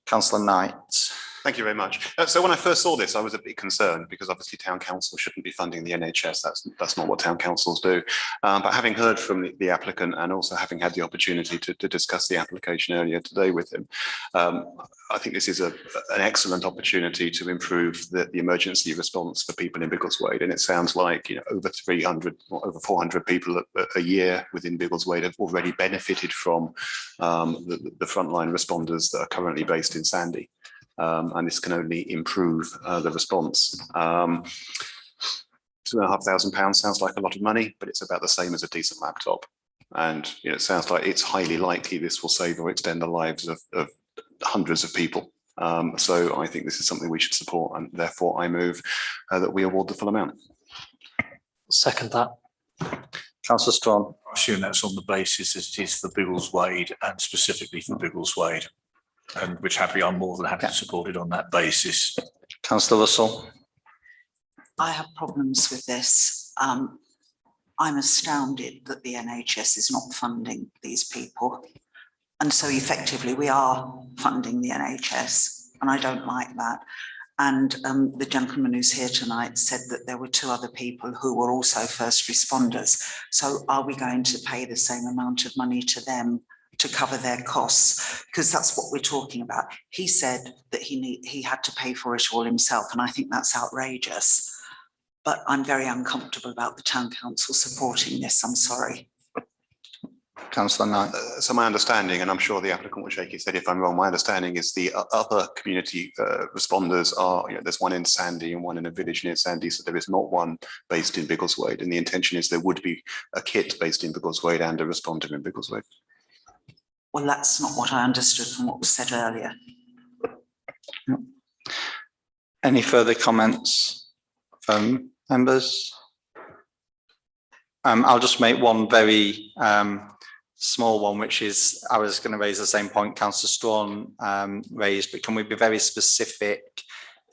Councillor Knight. Thank you very much. So when I first saw this, I was a bit concerned because obviously town council shouldn't be funding the NHS. That's not what town councils do. But having heard from the applicant and also having had the opportunity to discuss the application earlier today with him, I think this is an excellent opportunity to improve the emergency response for people in Biggleswade. And it sounds like, you know, over 300 or over 400 people a year within Biggleswade have already benefited from the frontline responders that are currently based in Sandy. And this can only improve the response. £2,500 sounds like a lot of money, but it's about the same as a decent laptop. And you know, it sounds like it's highly likely this will save or extend the lives of hundreds of people. So I think this is something we should support, and therefore I move that we award the full amount. Second that. Councillor Strawn. I assume that's on the basis that it is for Biggleswade and specifically for Biggleswade. And which I'm more than happy to support it on that basis. Councillor Russell. I have problems with this. I'm astounded that the NHS is not funding these people. And so effectively we are funding the NHS, and I don't like that. And the gentleman who's here tonight said that there were two other people who were also first responders. So are we going to pay the same amount of money to them to cover their costs? Because that's what we're talking about. He said that he had to pay for it all himself, and I think that's outrageous. But I'm very uncomfortable about the town council supporting this. I'm sorry. Councillor Knight. So my understanding, and I'm sure the applicant will shake his head if I'm wrong, my understanding is the other community responders are, you know, there's one in Sandy and one in a village near Sandy, so there is not one based in Biggleswade, and the intention is there would be a kit based in Biggleswade and a responder in Biggleswade. Well, that's not what I understood from what was said earlier. Any further comments from members? I'll just make one very small one, which is, I was going to raise the same point Councillor Strawn raised, but can we be very specific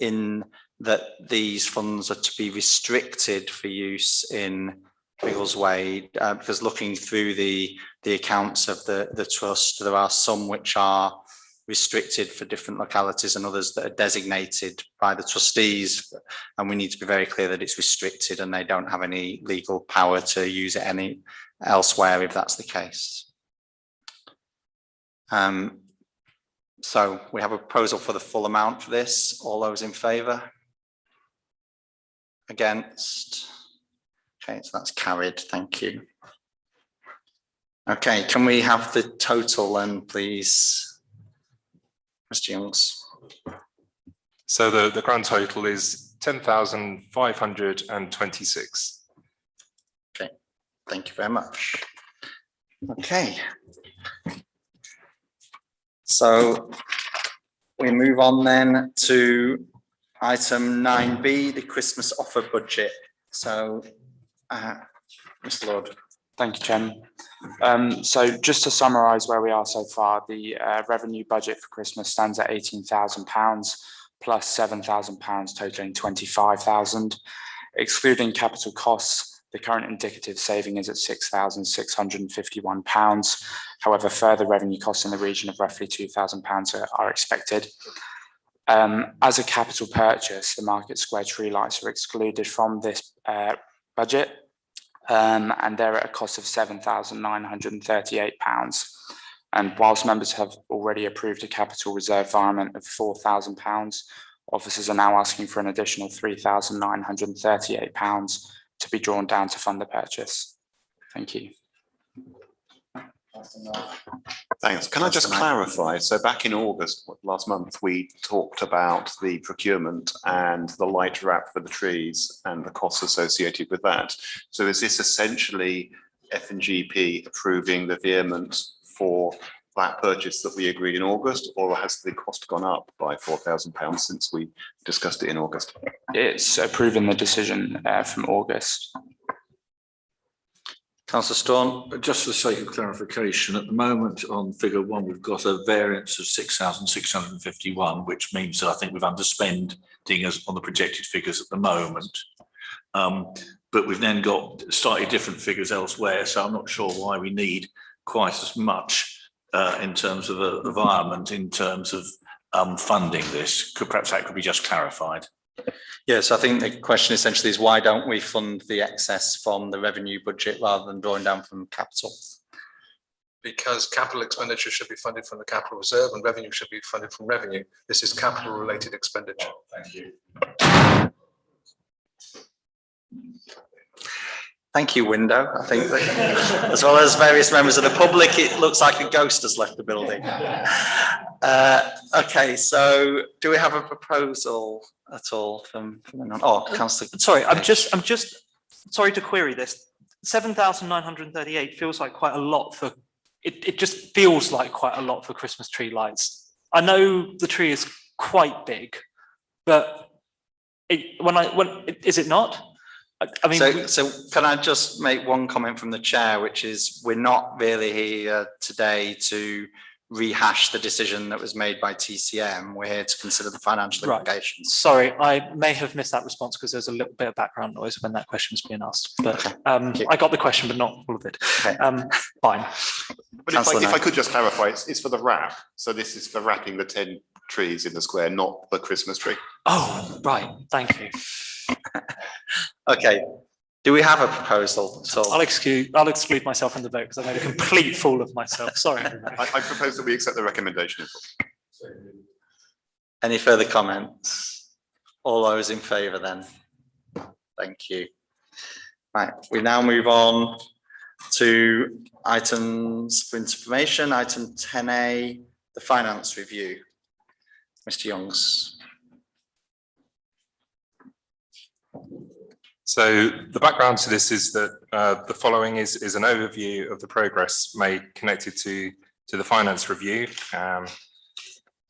in that these funds are to be restricted for use in Biggleswade? Because looking through the accounts of the trust, there are some which are restricted for different localities and others that are designated by the trustees, and we need to be very clear that it's restricted and they don't have any legal power to use it any elsewhere if that's the case. So we have a proposal for the full amount for this. All those in favour? Against? Okay, so that's carried. Thank you. Okay, can we have the total then, please? Mr. Youngs. So the grand total is 10,526. Okay, thank you very much. Okay. So we move on then to Item 9B, the Christmas offer budget. So, Mr. Lord. Thank you, Chairman. So just to summarise where we are so far, the revenue budget for Christmas stands at £18,000 plus £7,000 totaling £25,000. Excluding capital costs, the current indicative saving is at £6,651. However, further revenue costs in the region of roughly £2,000 are expected. As a capital purchase, the Market Square tree lights are excluded from this budget, and they're at a cost of £7,938. And whilst members have already approved a capital reserve requirement of £4,000, officers are now asking for an additional £3,938 to be drawn down to fund the purchase. Thank you. Thanks. Can I just clarify? So back in August, last month, we talked about the procurement and the light wrap for the trees and the costs associated with that. So is this essentially F&GP approving the veerment for that purchase that we agreed in August, or has the cost gone up by £4,000 since we discussed it in August? It's approving the decision from August. Councillor Storm. Just for the sake of clarification, at the moment on figure 1, we've got a variance of 6,651, which means that I think we've underspending us on the projected figures at the moment. But we've then got slightly different figures elsewhere, so I'm not sure why we need quite as much in terms of a environment, in terms of funding this. Perhaps that could be just clarified. Yes, I think the question essentially is why don't we fund the excess from the revenue budget rather than drawing down from capital? Because capital expenditure should be funded from the capital reserve and revenue should be funded from revenue. This is capital related expenditure. Thank you. Thank you, Window. I think that, as well as various members of the public, it looks like a ghost has left the building. Okay, so do we have a proposal at all from anyone? Oh, Councillor. Sorry, I'm just sorry to query this. 7,938 feels like quite a lot for it just feels like quite a lot for Christmas tree lights. I know the tree is quite big, but is it not? I mean, so can I just make one comment from the chair, which is we're not really here today to rehash the decision that was made by TCM. We're here to consider the financial implications. Sorry, I may have missed that response because there's a little bit of background noise when that question was being asked. But I got the question, but not all of it. Okay. Fine. But if I could just clarify, it's for the wrap. So this is for wrapping the 10 trees in the square, not the Christmas tree. Oh, right. Thank you. Okay. Do we have a proposal at all? I'll exclude myself from the vote because I made a complete fool of myself. Sorry. I propose that we accept the recommendation. Any further comments? All those in favour then? Thank you. Right, we now move on to items for information. Item 10A, the finance review. Mr. Youngs. So the background to this is that the following is an overview of the progress made connected to the finance review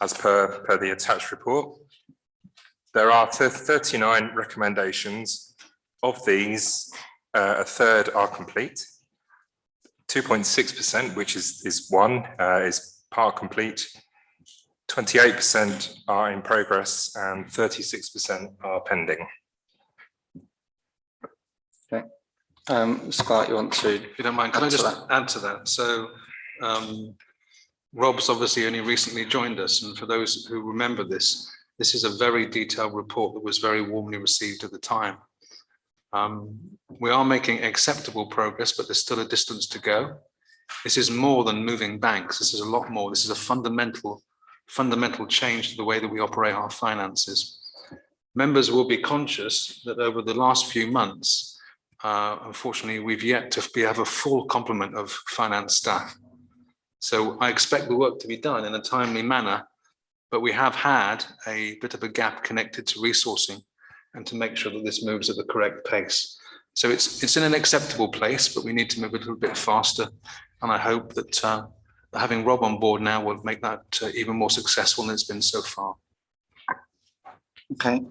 as per the attached report. There are 39 recommendations. Of these, a third are complete. 2.6%, which is one, is part complete. 28% are in progress and 36% are pending. Okay. Mr. Clark, you want to? If you don't mind, can I just add to that? So Rob's obviously only recently joined us, and for those who remember this is a very detailed report that was very warmly received at the time. We are making acceptable progress, but there's still a distance to go. This is more than moving banks. This is a lot more. This is a fundamental change to the way that we operate our finances. Members will be conscious that over the last few months, unfortunately, we've yet to have a full complement of finance staff. So I expect the work to be done in a timely manner, but we have had a bit of a gap connected to resourcing and to make sure that this moves at the correct pace. So it's in an acceptable place, but we need to move a little bit faster. And I hope that having Rob on board now will make that even more successful than it's been so far. Okay,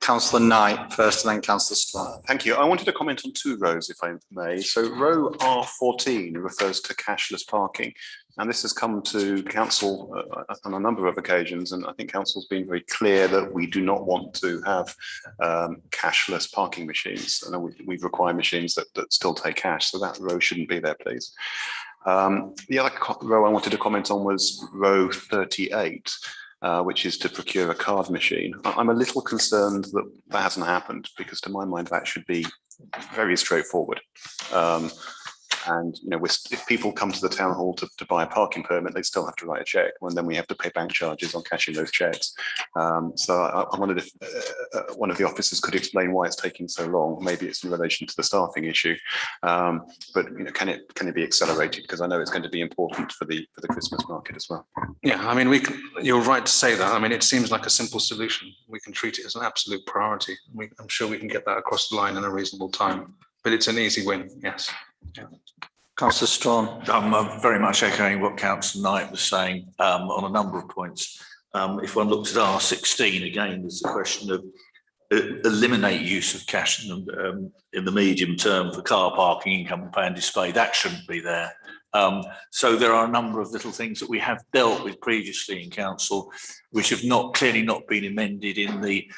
councillor Knight first and then councillor Strong. Thank you. I wanted to comment on two rows, if I may. So row R14 refers to cashless parking. And this has come to council on a number of occasions. And I think council's been very clear that we do not want to have cashless parking machines. And we require machines that still take cash. So that row shouldn't be there, please. The other row I wanted to comment on was row 38. Which is to procure a card machine. I'm a little concerned that that hasn't happened because to my mind, that should be very straightforward. And if people come to the town hall to buy a parking permit, they still have to write a check, and then we have to pay bank charges on cashing those checks. So I wondered if one of the officers could explain why it's taking so long. Maybe it's in relation to the staffing issue, but can it be accelerated? Because I know it's going to be important for the Christmas market as well. Yeah, I mean, you're right to say that. I mean, it seems like a simple solution. We can treat it as an absolute priority. I'm sure we can get that across the line in a reasonable time, but it's an easy win, yes. Yeah. Councillor Strong. I'm very much echoing what Councillor Knight was saying on a number of points. If one looks at R16, again, there's the question of eliminate use of cash in the medium term for car parking, income and pay and display. That shouldn't be there. So there are a number of little things that we have dealt with previously in council, which have clearly not been amended in the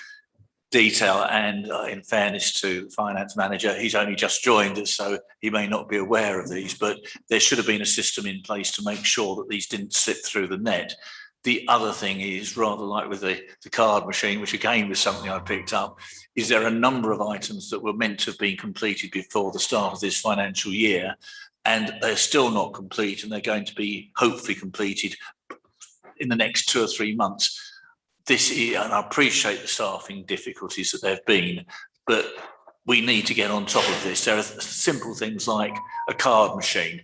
detail. And in fairness to the finance manager, he's only just joined us, so he may not be aware of these, but there should have been a system in place to make sure that these didn't slip through the net. The other thing is, rather like with the card machine, which again was something I picked up, is there are a number of items that were meant to have been completed before the start of this financial year, and they're still not complete, and they're going to be hopefully completed in the next 2 or 3 months. This is, and I appreciate the staffing difficulties that there have been, but we need to get on top of this. There are simple things like a card machine.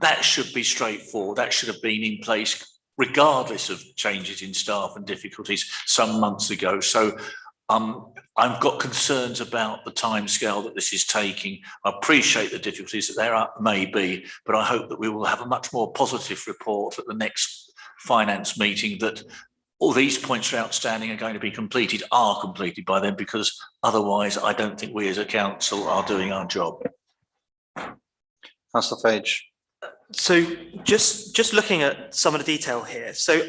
That should be straightforward. That should have been in place regardless of changes in staff and difficulties some months ago. So I've got concerns about the timescale that this is taking. I appreciate the difficulties that there may be, but I hope that we will have a much more positive report at the next finance meeting that all these points are outstanding are going to be completed by then, because otherwise I don't think we as a council are doing our job. Councillor Fage. So just looking at some of the detail here. So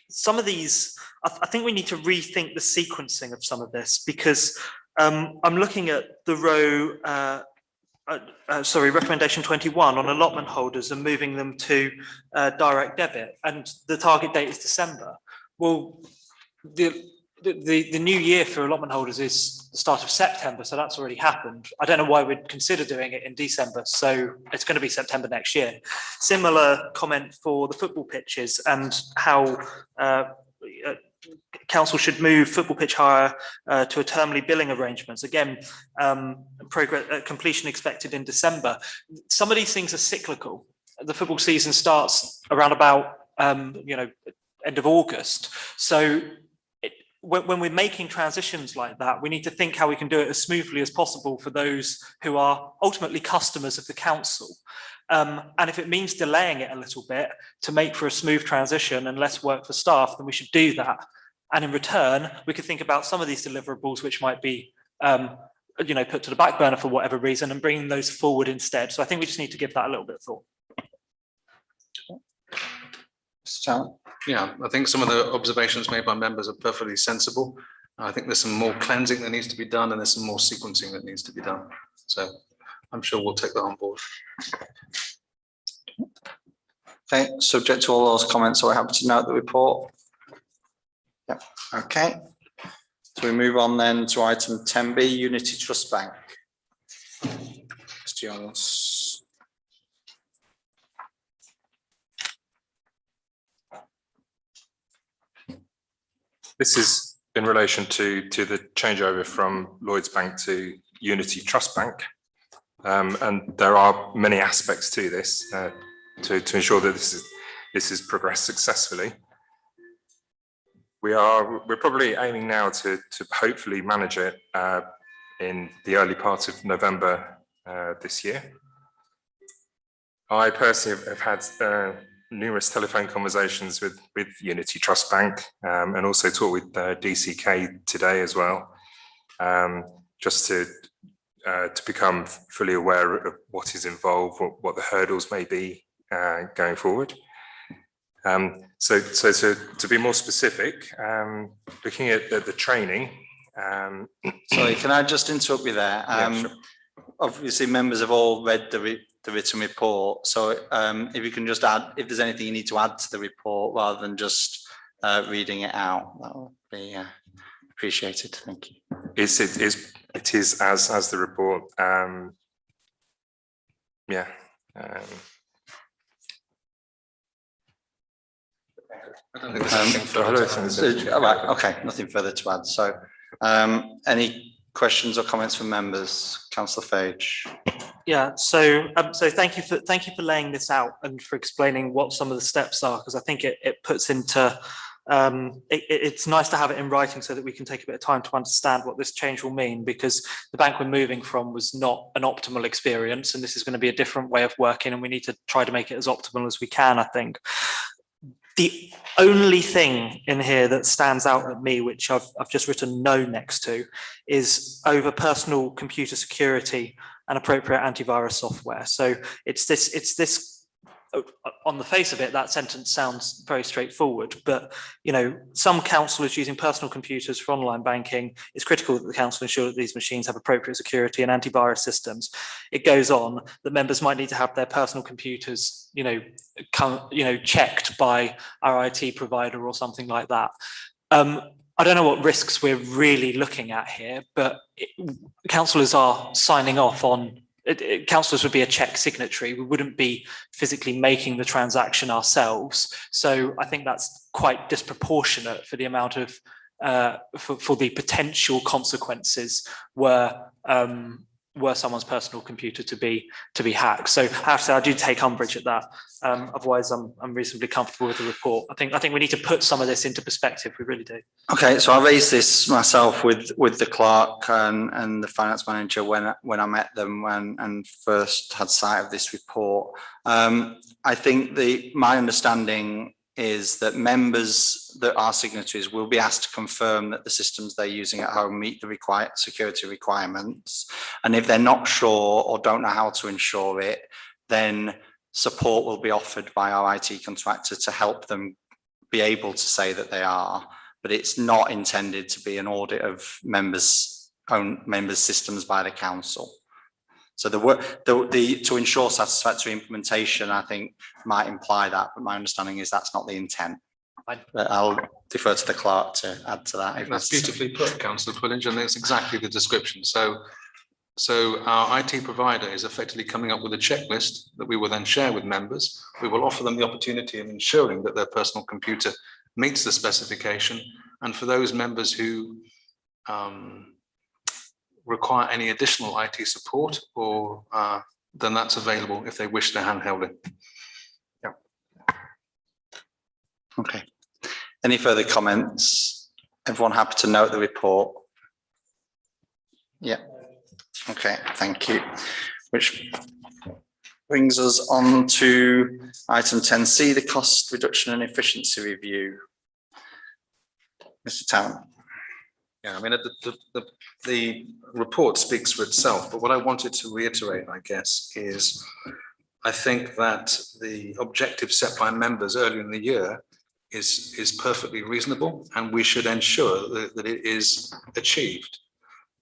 some of these, I think we need to rethink the sequencing of some of this, because I'm looking at the row, recommendation 21 on allotment holders and moving them to direct debit, and the target date is December. Well, the new year for allotment holders is the start of September, so that's already happened. I don't know why we'd consider doing it in December, so it's going to be September next year. Similar comment for the football pitches and how council should move football pitch hire to a termly billing arrangements. Again, completion expected in December. Some of these things are cyclical. The football season starts around about end of August. So when we're making transitions like that, we need to think how we can do it as smoothly as possible for those who are ultimately customers of the council. And if it means delaying it a little bit to make for a smooth transition and less work for staff, then we should do that. And in return, we could think about some of these deliverables which might be put to the back burner for whatever reason and bringing those forward instead. So I think we just need to give that a little bit of thought. Yeah, I think some of the observations made by members are perfectly sensible. I think there's some more cleansing that needs to be done, and there's some more sequencing that needs to be done. So I'm sure we'll take that on board. Okay, subject to all those comments, so we're happy to note the report. Yeah, okay. So we move on then to item 10B, Unity Trust Bank. Mr. Jones. This is in relation to the changeover from Lloyds Bank to Unity Trust Bank. And there are many aspects to this to ensure that this is progressed successfully. We're probably aiming now to hopefully manage it in the early part of November this year. I personally have had numerous telephone conversations with Unity Trust Bank, and also talked with DCK today as well, just to become fully aware of what is involved, what the hurdles may be going forward. So to be more specific, looking at the training. Sorry, can I just interrupt you there? Yeah, sure. Obviously, members have all read the written report. So if you can just add, if there's anything you need to add to the report rather than just reading it out, that would be appreciated. Thank you. It is as the report. Yeah. I don't think there's anything further to add. All right, okay, nothing further to add. So any questions or comments from members? Councillor Fage. Yeah, so thank you for laying this out and for explaining what some of the steps are, because I think it puts into it's nice to have it in writing so that we can take a bit of time to understand what this change will mean, because the bank we're moving from was not an optimal experience, and this is going to be a different way of working, and we need to try to make it as optimal as we can, I think. The only thing in here that stands out at me, which I've just written no next to, is over personal computer security and appropriate antivirus software. So it's this. On the face of it, that sentence sounds very straightforward, but some councillors using personal computers for online banking, it's critical that the council ensure that these machines have appropriate security and antivirus systems. It goes on that members might need to have their personal computers, checked by our IT provider or something like that. I don't know what risks we're really looking at here, but councillors are signing off on. Councillors would be a check signatory. We wouldn't be physically making the transaction ourselves. So I think that's quite disproportionate for the amount of for the potential consequences were someone's personal computer to be hacked. So I have to say I do take umbrage at that. Otherwise, I'm reasonably comfortable with the report. I think we need to put some of this into perspective. We really do. Okay, so I raised this myself with the clerk and the finance manager when I met them and first had sight of this report. I think my understanding is that members that are signatories will be asked to confirm that the systems they're using at home meet the required security requirements. And if they're not sure or don't know how to ensure it, then support will be offered by our IT contractor to help them be able to say that they are. But it's not intended to be an audit of members' systems by the council. So to ensure satisfactory implementation, I think might imply that, but my understanding is that's not the intent. But I'll defer to the clerk to add to that. That's beautifully put, Councillor Twillinge, and that's exactly the description. So our IT provider is effectively coming up with a checklist that we will then share with members. We will offer them the opportunity of ensuring that their personal computer meets the specification. And for those members who require any additional IT support, or then that's available if they wish to handheld it. Yeah. Okay. Any further comments? Everyone happy to note the report? Yeah. Okay, thank you. Which brings us on to item 10C, the cost reduction and efficiency review. Mr. Town. Yeah, I mean, the report speaks for itself, but what I wanted to reiterate, I guess, is I think that the objective set by members earlier in the year is perfectly reasonable, and we should ensure that it is achieved.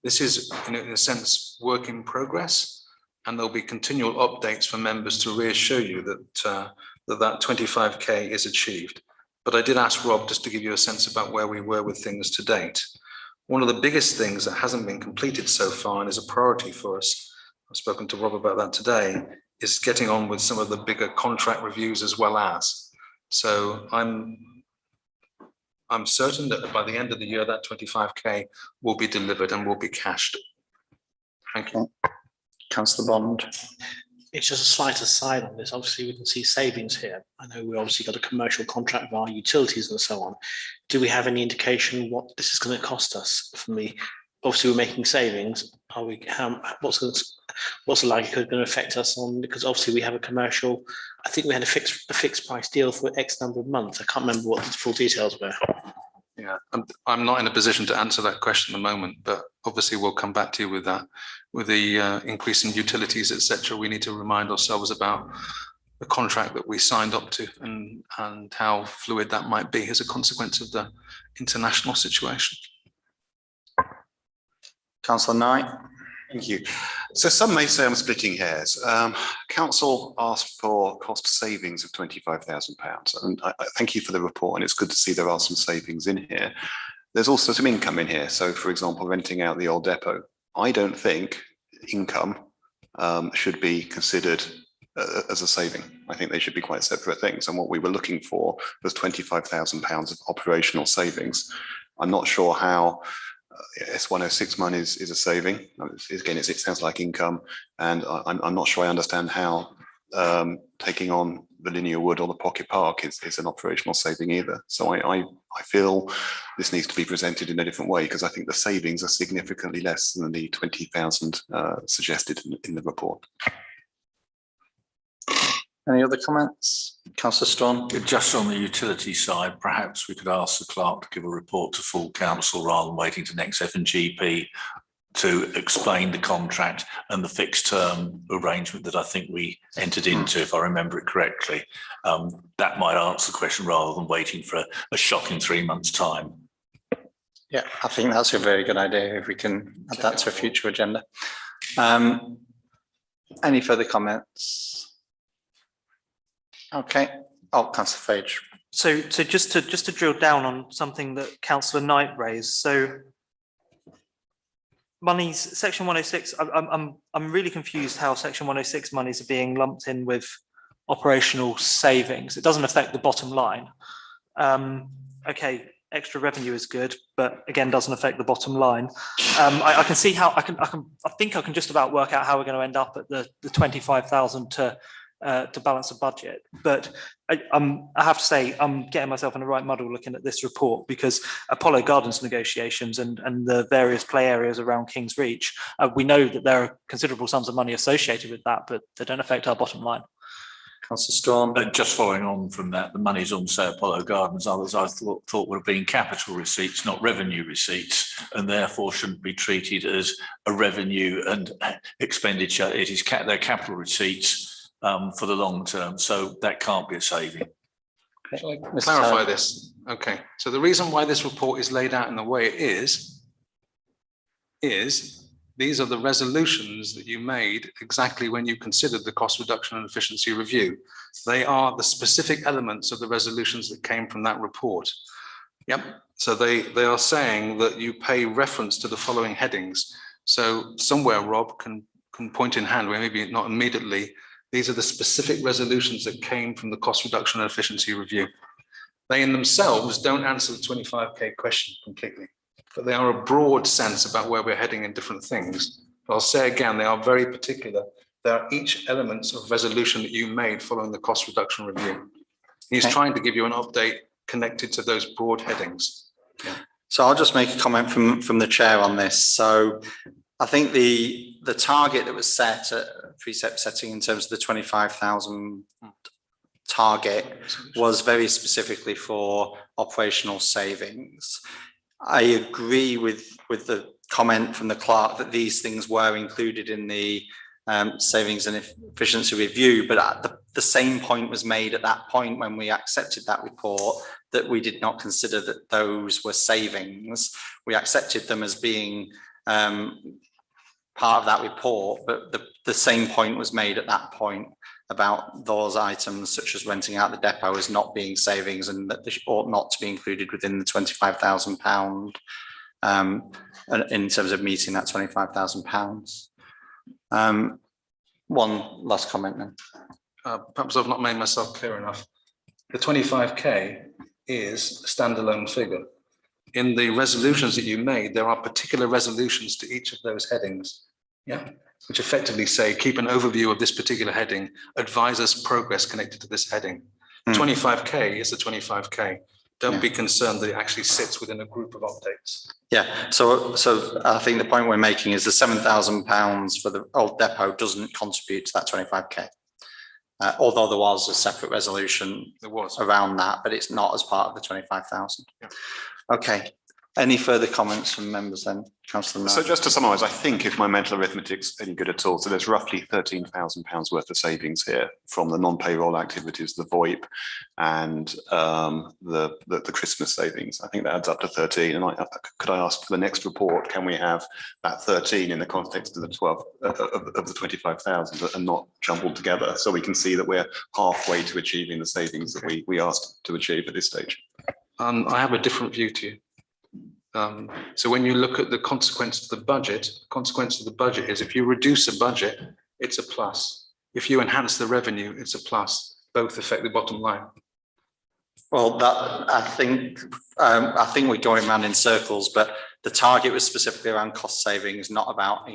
This is, in a sense, work in progress, and there'll be continual updates for members to reassure you that that 25k is achieved. But I did ask Rob just to give you a sense about where we were with things to date. One of the biggest things that hasn't been completed so far and is a priority for us, I've spoken to Rob about that today, is getting on with some of the bigger contract reviews as well as. So I'm certain that by the end of the year, that 25k will be delivered and will be cashed. Thank you. Councillor Bond. It's just a slight aside on this. Obviously, we can see savings here. I know we obviously got a commercial contract with our utilities and so on. Do we have any indication what this is going to cost us? For me, obviously, we're making savings. are we, what's the likelihood going to affect us on, because obviously we have a commercial, I think we had a fixed price deal for X number of months. I can't remember what the full details were. Yeah, I'm not in a position to answer that question at the moment, but obviously we'll come back to you with that. With the increase in utilities, etc., we need to remind ourselves about the contract that we signed up to and how fluid that might be as a consequence of the international situation. Councillor Knight. Thank you. So some may say I'm splitting hairs. Council asked for cost savings of £25,000, and I thank you for the report, and it's good to see there are some savings in here. There's also some income in here. So, for example, renting out the old depot. I don't think income should be considered as a saving. I think they should be quite separate things. And what we were looking for was £25,000 of operational savings. I'm not sure how S106 money is a saving. Again, it sounds like income, and I'm not sure I understand how taking on the Linear Wood or the Pocket Park is an operational saving either. So I feel this needs to be presented in a different way, because I think the savings are significantly less than the 20,000 suggested in the report. Any other comments? Councillor Strawn. Just on the utility side, perhaps we could ask the clerk to give a report to full council rather than waiting to next F&GP to explain the contract and the fixed term arrangement that I think we entered into, if I remember it correctly. That might answer the question rather than waiting for a shock in 3 months' time. Yeah, I think that's a very good idea if we can add that to a future agenda. Any further comments? Okay. Oh, Councillor Fage. So just to drill down on something that Councillor Knight raised. So monies, Section 106. I'm really confused how Section 106 monies are being lumped in with operational savings. It doesn't affect the bottom line. Okay, extra revenue is good, but again doesn't affect the bottom line. I can see how I think I can just about work out how we're going to end up at the 25,000 to balance a budget, but I have to say I'm getting myself in the right muddle looking at this report, because Apollo Gardens negotiations and the various play areas around King's Reach, we know that there are considerable sums of money associated with that, but they don't affect our bottom line. Councillor Strawn. Just following on from that, the monies on, say, Apollo Gardens, others I thought would have been capital receipts, not revenue receipts, and therefore shouldn't be treated as a revenue and expenditure. It is their capital receipts for the long term, so that can't be a saving. Shall I clarify this? Okay, so the reason why this report is laid out in the way it is these are the resolutions that you made exactly when you considered the cost reduction and efficiency review. They are the specific elements of the resolutions that came from that report. Yep, so they are saying that you pay reference to the following headings. So somewhere Rob can point in hand, where maybe not immediately. These are the specific resolutions that came from the cost reduction and efficiency review. They in themselves don't answer the 25K question completely, but they are a broad sense about where we're heading in different things. But I'll say again, they are very particular. They are each elements of resolution that you made following the cost reduction review. He's trying to give you an update connected to those broad headings. Yeah. So I'll just make a comment from the chair on this. So I think the target that was set at precept setting in terms of the 25,000 target was very specifically for operational savings. I agree with the comment from the clerk that these things were included in the savings and efficiency review, but at the same point was made at that point when we accepted that report that we did not consider that those were savings. We accepted them as being part of that report, but the same point was made at that point about those items such as renting out the depot as not being savings and that they ought not to be included within the £25,000 in terms of meeting that £25,000. One last comment then. Perhaps I've not made myself clear enough. The 25K is a standalone figure. In the resolutions that you made, there are particular resolutions to each of those headings, which effectively say, keep an overview of this particular heading, advise us progress connected to this heading. 25K is the 25K. Don't be concerned that it actually sits within a group of updates. Yeah, so I think the point we're making is the £7,000 for the old depot doesn't contribute to that 25k. Although there was a separate resolution around that, but it's not as part of the 25,000. Yeah. Okay, any further comments from members then? Councillor So just to summarise, I think if my mental arithmetic's any good at all, so there's roughly £13,000 worth of savings here from the non-payroll activities, the VoIP and the Christmas savings. I think that adds up to 13. And could I ask for the next report, can we have that 13 in the context of the 12 of the 25,000 and not jumbled together, so we can see that we're halfway to achieving the savings that we asked to achieve at this stage? I have a different view to you. So when you look at the consequence of the budget, is if you reduce a budget, it's a plus. If you enhance the revenue, it's a plus. Both affect the bottom line. Well, I think we're going round in circles, but the target was specifically around cost savings, not about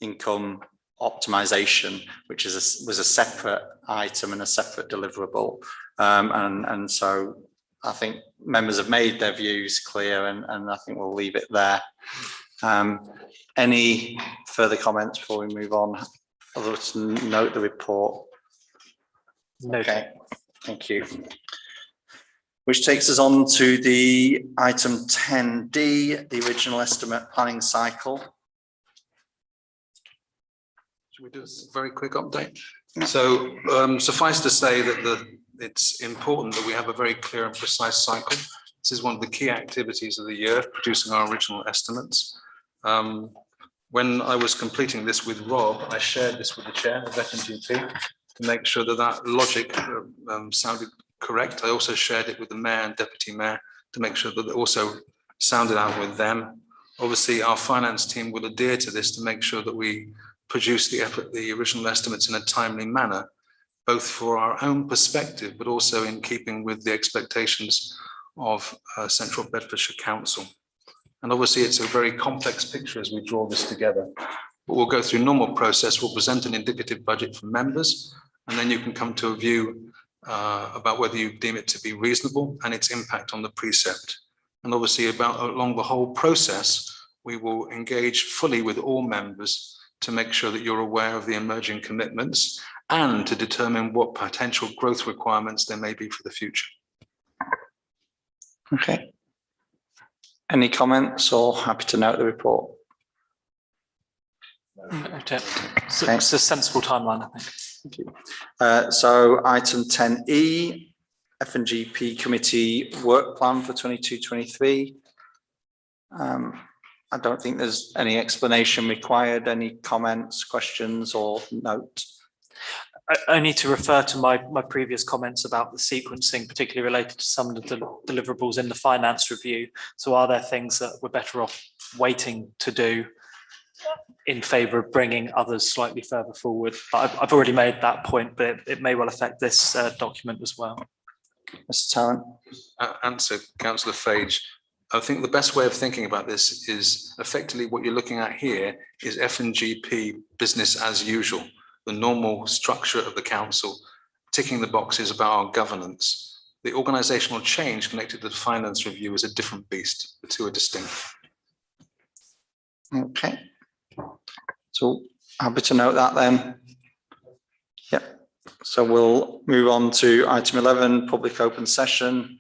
income optimization, which was a separate item and a separate deliverable. And so I think members have made their views clear, and I think we'll leave it there. Any further comments before we move on? Other than note the report. Okay, thank you. Which takes us on to the item 10D, the original estimate planning cycle. Should we do a very quick update? So suffice to say that it's important that we have a very clear and precise cycle. This is one of the key activities of the year, producing our original estimates. When I was completing this with Rob, I shared this with the chair of FNGP to make sure that logic sounded correct. I also shared it with the mayor and deputy mayor to make sure that it also sounded out with them. Obviously, our finance team will adhere to this to make sure that we produce the original estimates in a timely manner, both for our own perspective, but also in keeping with the expectations of Central Bedfordshire Council. And obviously it's a very complex picture as we draw this together. But we'll go through normal process, we'll present an indicative budget for members, and then you can come to a view about whether you deem it to be reasonable and its impact on the precept. And obviously along the whole process, we will engage fully with all members to make sure that you're aware of the emerging commitments and to determine what potential growth requirements there may be for the future. Okay. Any comments, or happy to note the report? Okay. So it's a sensible timeline, I think. Thank you. So item 10E, FNGP committee work plan for 22-23. I don't think there's any explanation required. Any comments, questions, or note? I need to refer to my previous comments about the sequencing, particularly related to some of the deliverables in the finance review. So are there things that we're better off waiting to do in favour of bringing others slightly further forward? I've already made that point, but it may well affect this document as well. Mr. Tarrant. Answer Councillor Fage. I think the best way of thinking about this is effectively what you're looking at here is FNGP business as usual, the normal structure of the council, ticking the boxes about our governance. The organisational change connected to the finance review is a different beast. The two are distinct. Okay. So happy to note that then. Yep. So we'll move on to item 11, public open session,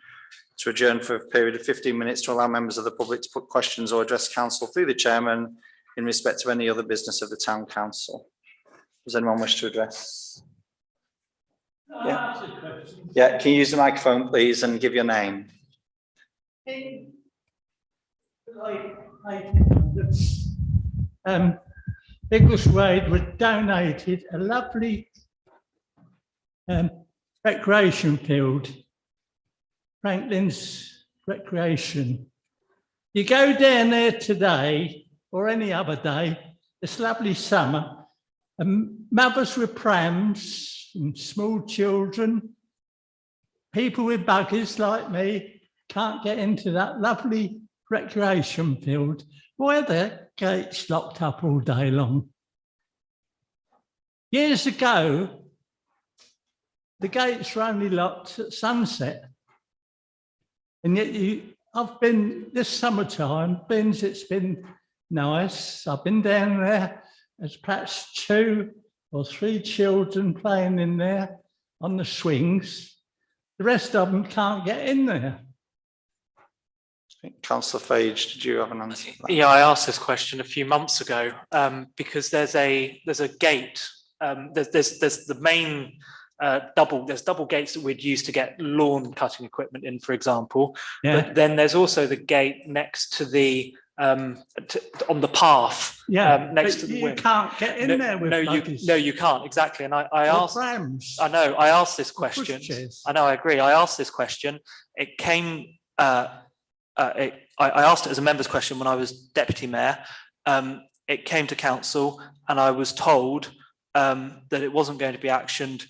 to adjourn for a period of 15 minutes to allow members of the public to put questions or address council through the chairman in respect of any other business of the town council. Does anyone wish to address? Yeah. Yeah, can you use the microphone, please, and give your name? Biggleswade was donated a lovely recreation field, Franklin's Recreation. You go down there today or any other day, it's lovely summer, and mothers with prams and small children, people with buggies like me, can't get into that lovely recreation field. Why are the gates locked up all day long? Years ago, the gates were only locked at sunset. And yet I've been this summertime, it's been nice. I've been down there. There's perhaps 2 or 3 children playing in there on the swings. The rest of them can't get in there. Councillor Fage, did you have an answer? For that? Yeah, I asked this question a few months ago because there's a gate. There's the main double gates that we'd use to get lawn cutting equipment in, for example. Yeah. But then there's also the gate next to the on the path. Yeah, next but to the you wing. can't get in there with buggies. You can't, exactly. And I Or asked, prams. I know, I asked this question. pushchairs. I know, I agree. I asked this question. It came, I asked it as a member's question when I was deputy mayor. It came to council and I was told that it wasn't going to be actioned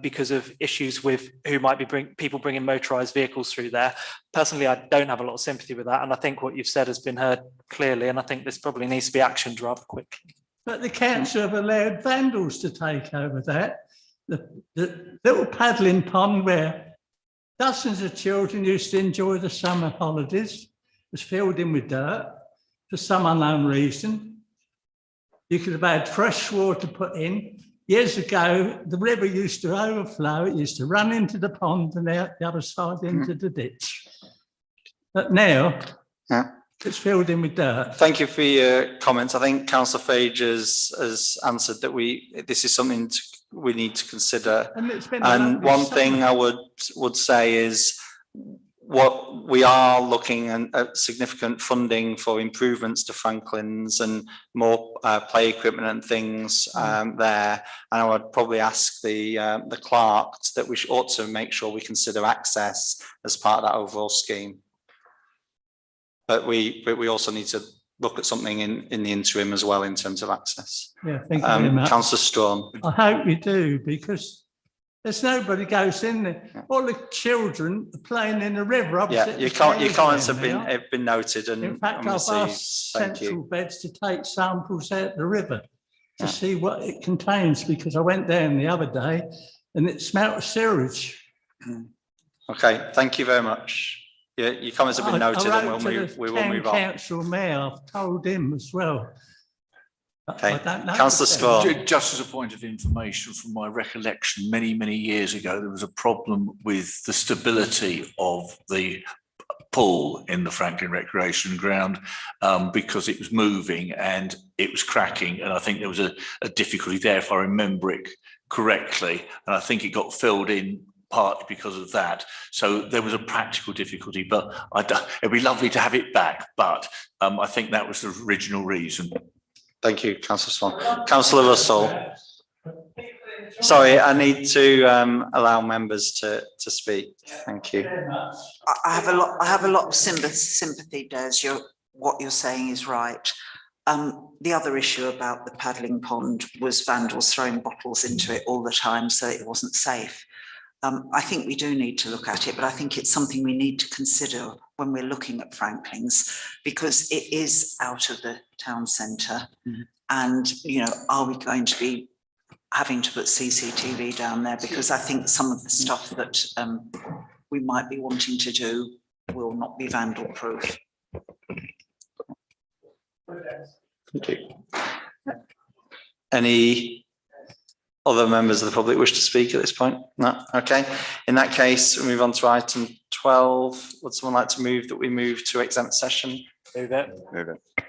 because of issues with who might be people bringing motorised vehicles through there. Personally, I don't have a lot of sympathy with that, and I think what you've said has been heard clearly, and I think this probably needs to be actioned rather quickly. But the council have allowed vandals to take over that. The little paddling pond where dozens of children used to enjoy the summer holidays was filled in with dirt for some unknown reason. You could have had fresh water put in. Years ago, the river used to overflow. It used to run into the pond and out the other side into the ditch. But now, it's filled in with dirt. Thank you for your comments. I think Councillor Fage has answered that this is something we need to consider. And it's been a And lovely one thing summer. I would say is what we are looking at significant funding for improvements to Franklin's and more play equipment and things there. And I would probably ask the clerk that we ought to make sure we consider access as part of that overall scheme. But we also need to look at something in the interim as well in terms of access. Yeah, thank you very much. Councillor Strawn. I hope you do, because there's nobody goes in there. All the children are playing in the river. opposite Yeah, the your schools comments now. have been noted and In fact, and I've received. asked Thank Central you. Beds to take samples out the river to see what it contains, because I went down the other day and it smelt of sewage. Okay, thank you very much. Your comments have been noted and we will move on. Council Mayor, I've told him as well. Okay, I don't know. Councillor Strawn. Just as a point of information, from my recollection, many years ago, there was a problem with the stability of the pool in the Franklin Recreation Ground because it was moving and it was cracking. And I think there was a difficulty there, if I remember it correctly. And I think it got filled in partly because of that. So there was a practical difficulty, but it'd be lovely to have it back. But I think that was the original reason. Thank you, Councillor Swan. Councillor Russell. Sorry, I need to allow members to speak. Thank you. I have a lot of sympathy, Des. What you're saying is right. The other issue about the paddling pond was vandals throwing bottles into it all the time, so it wasn't safe. I think we do need to look at it, but I think it's something we need to consider when we're looking at Franklin's, because it is out of the town centre. And, are we going to be having to put CCTV down there? Because I think some of the stuff that we might be wanting to do will not be vandal proof. Thank you. Any other members of the public wish to speak at this point? No? Okay. In that case, we move on to item 12. Would someone like to move that we move to exempt session? Move it. Move it.